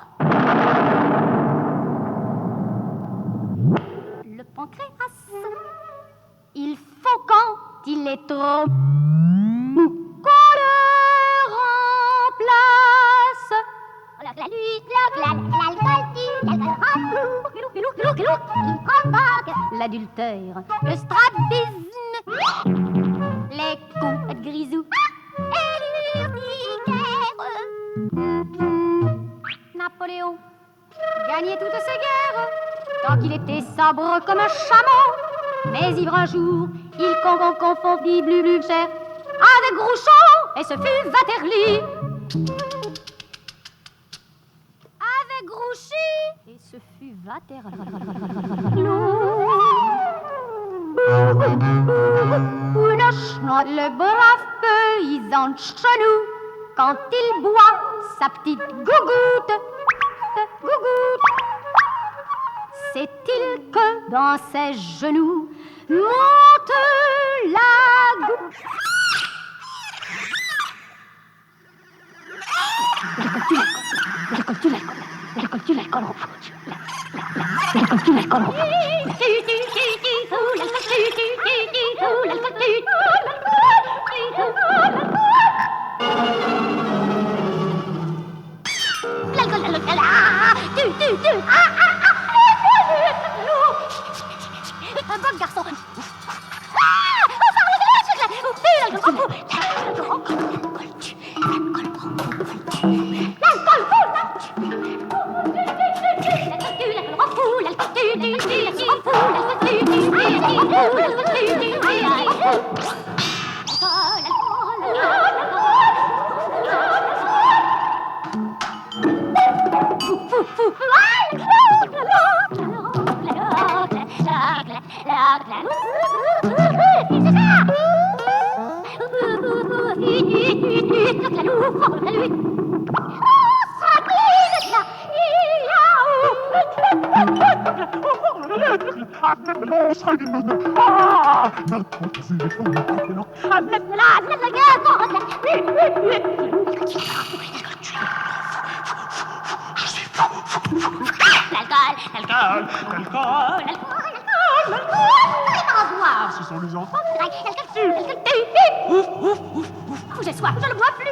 Le pancréas. Il faut quand il est trop qu'on le remplace. L'adultère, le strabisme, les coups de grisou et l'urticaire. Napoléon gagnait toutes ses guerres tant qu'il était sobre comme un chameau. Mais ivre un jour, il confondit Blücher avec Grouchon et ce fut Waterloo. Avec Grouchy et ce fut Waterloo. Le brave paysan de chenou, quand il boit sa petite gougoute, sait-il que dans ses genoux monte la goutte? Récoltes-tu l'alcool en foot? Récoltes-tu l'alcool en foot? Un bon garçon. Ce sont les enfants. J'ai soif, je ne bois plus.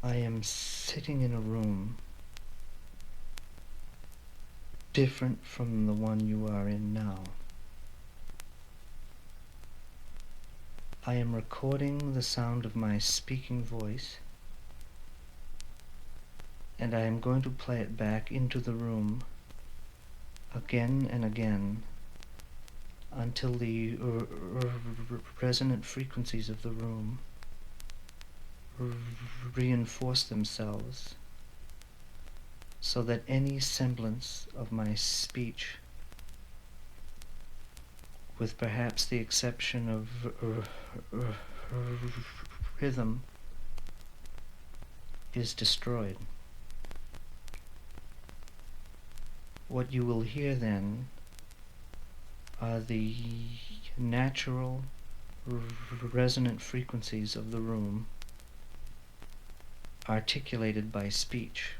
I am sitting in a room different from the one you are in now. I am recording the sound of my speaking voice, and I am going to play it back into the room again and again until the resonant frequencies of the room reinforce themselves so that any semblance of my speech, with perhaps the exception of rhythm, is destroyed. What you will hear then are the natural resonant frequencies of the room articulated by speech.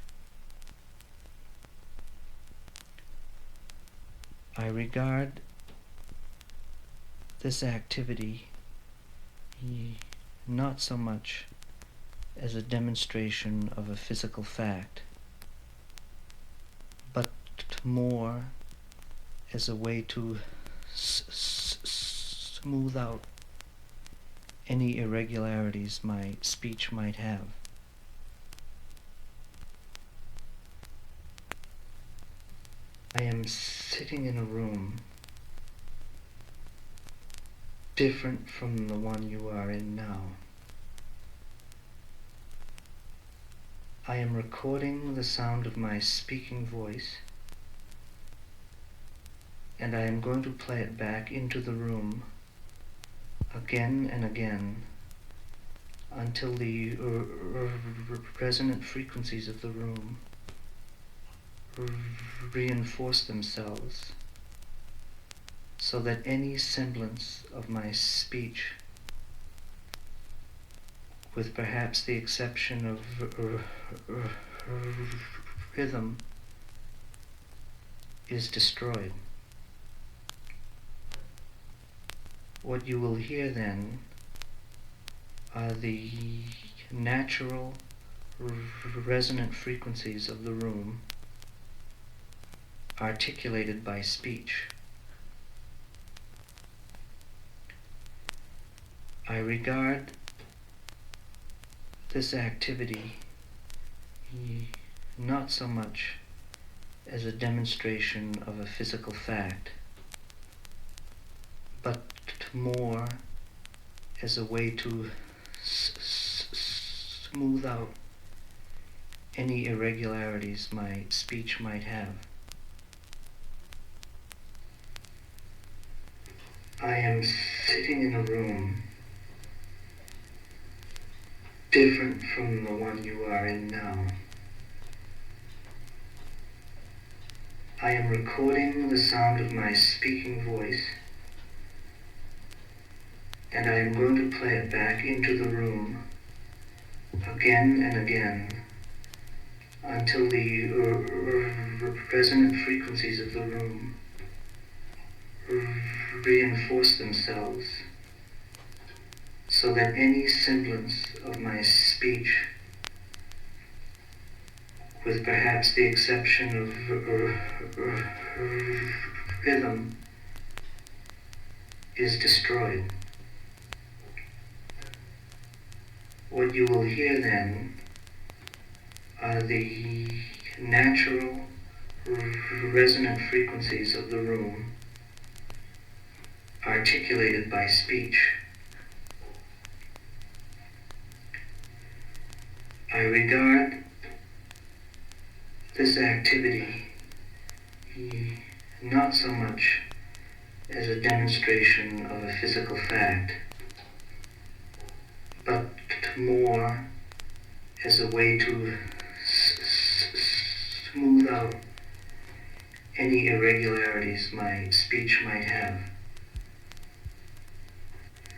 I regard this activity not so much as a demonstration of a physical fact, but more as a way to smooth out any irregularities my speech might have. I am sitting in a room different from the one you are in now. I am recording the sound of my speaking voice, and I am going to play it back into the room again and again until the resonant frequencies of the room reinforce themselves, so that any semblance of my speech, with perhaps the exception of rhythm, is destroyed. What you will hear then are the natural resonant frequencies of the room articulated by speech. I regard this activity not so much as a demonstration of a physical fact, but more as a way to smooth out any irregularities my speech might have. I am sitting in a room different from the one you are in now. I am recording the sound of my speaking voice, and I am going to play it back into the room again and again until the resonant frequencies of the room reinforce themselves, so that any semblance of my speech, with perhaps the exception of rhythm, is destroyed. What you will hear then are the natural resonant frequencies of the room articulated by speech. I regard this activity not so much as a demonstration of a physical fact, but more as a way to smooth out any irregularities my speech might have.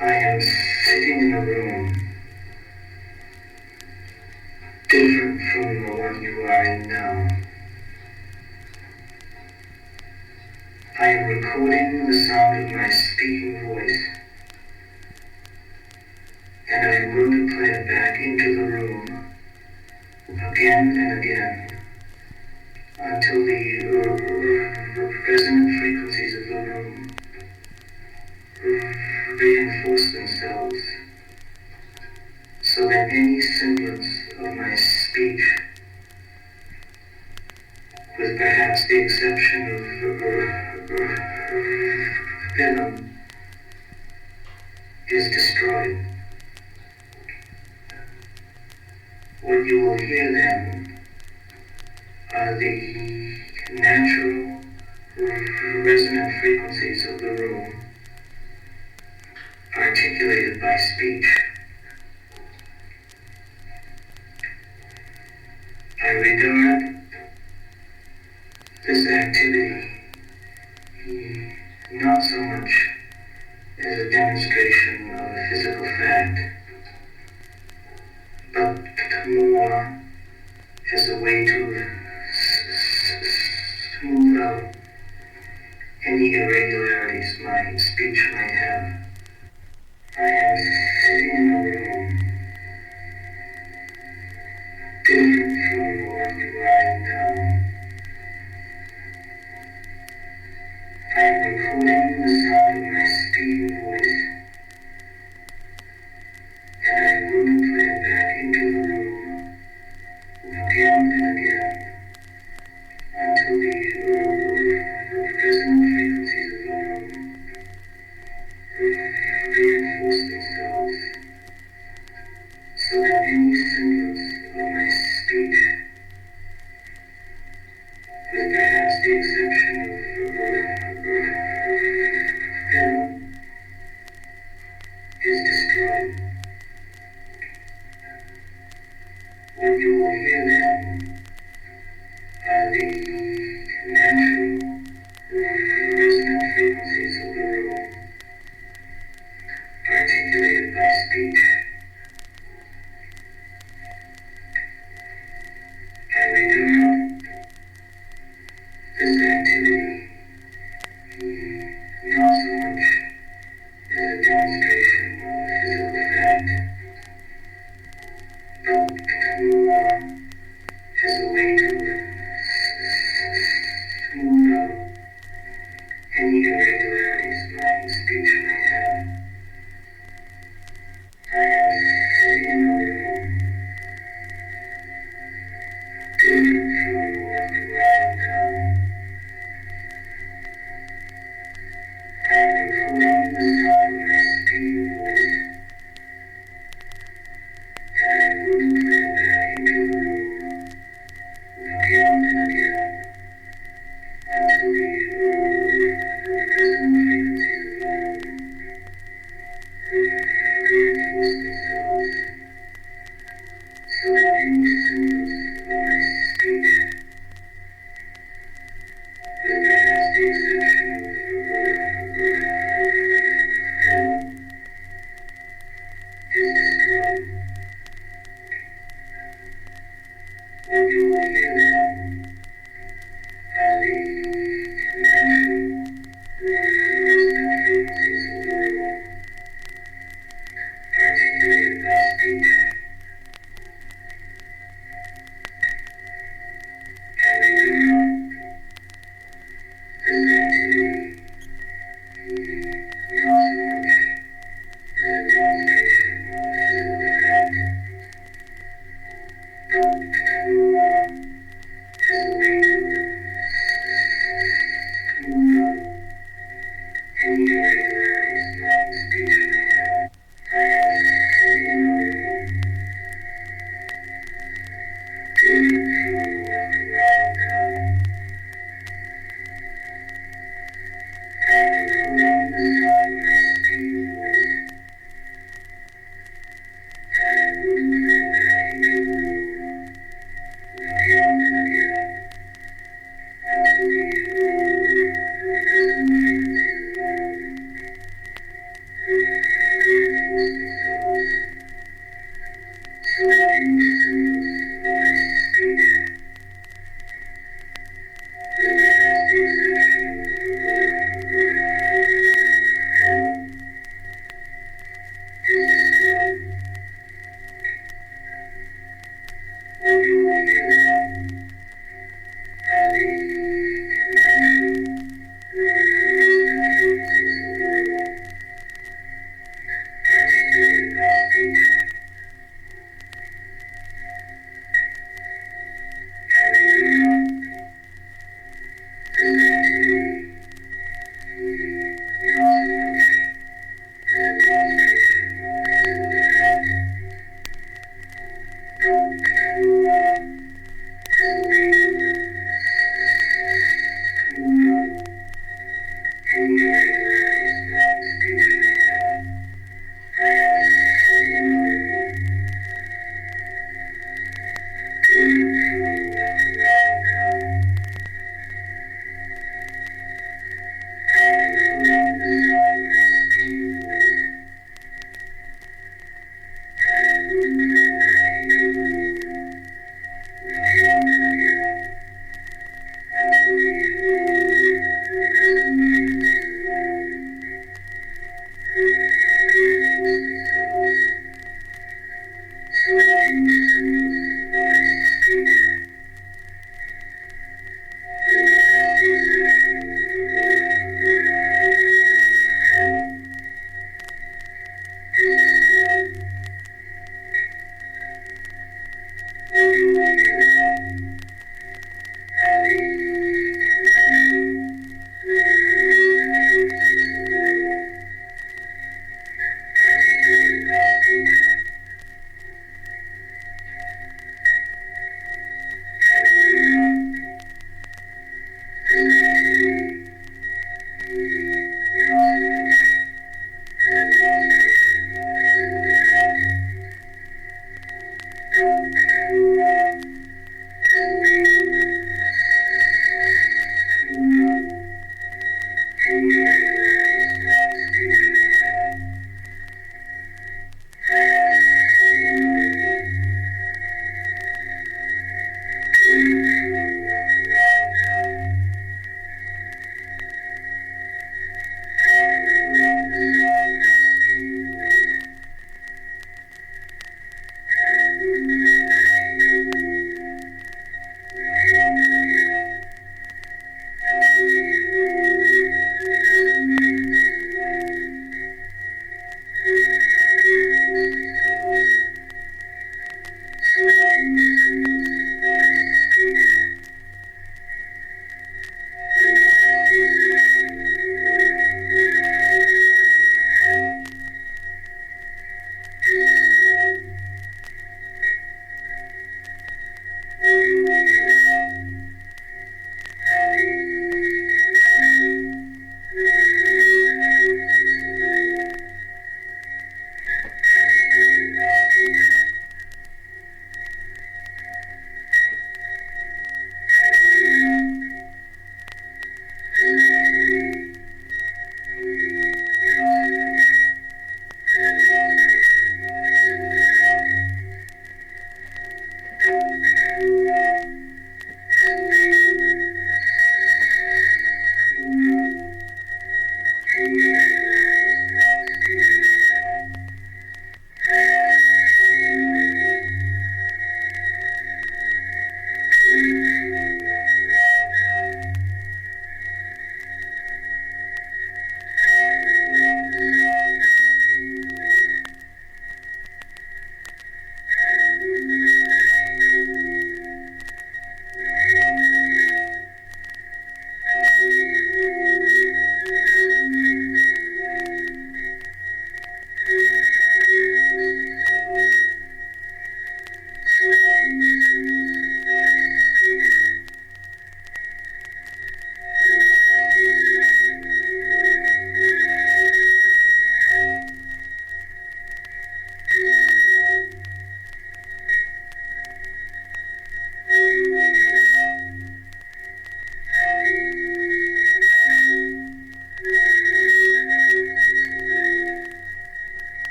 I am sitting in a room different from the one you are in now. I am recording the sound of my speaking voice, and I am going to play it back into the room again and again until the resonant frequencies of the room reinforce themselves, so that any semblance of my speech, with perhaps the exception of rhythm, is destroyed. What you will hear then are the natural resonant frequencies of the room articulated by speech. I regard this activity not any irregularities my speech might have. I am sitting in a room different from the one you are in now. I am recording the sound of my speaking voice, and I am going to play it back into the room again and again until the present frequencies of the room reinforce themselves so that any semblance of my speech, with perhaps the exception of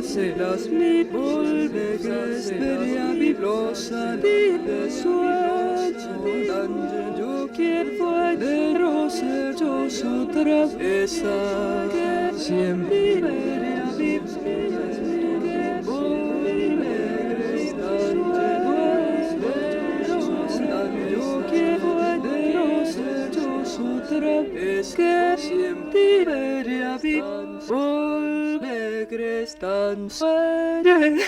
Se las mi volve che speria biblosa di de sueño donde yo quiero de rose yo otra esa que siempre vería volve yo quiero de rose yo otra es que siempre vería volve tan sueño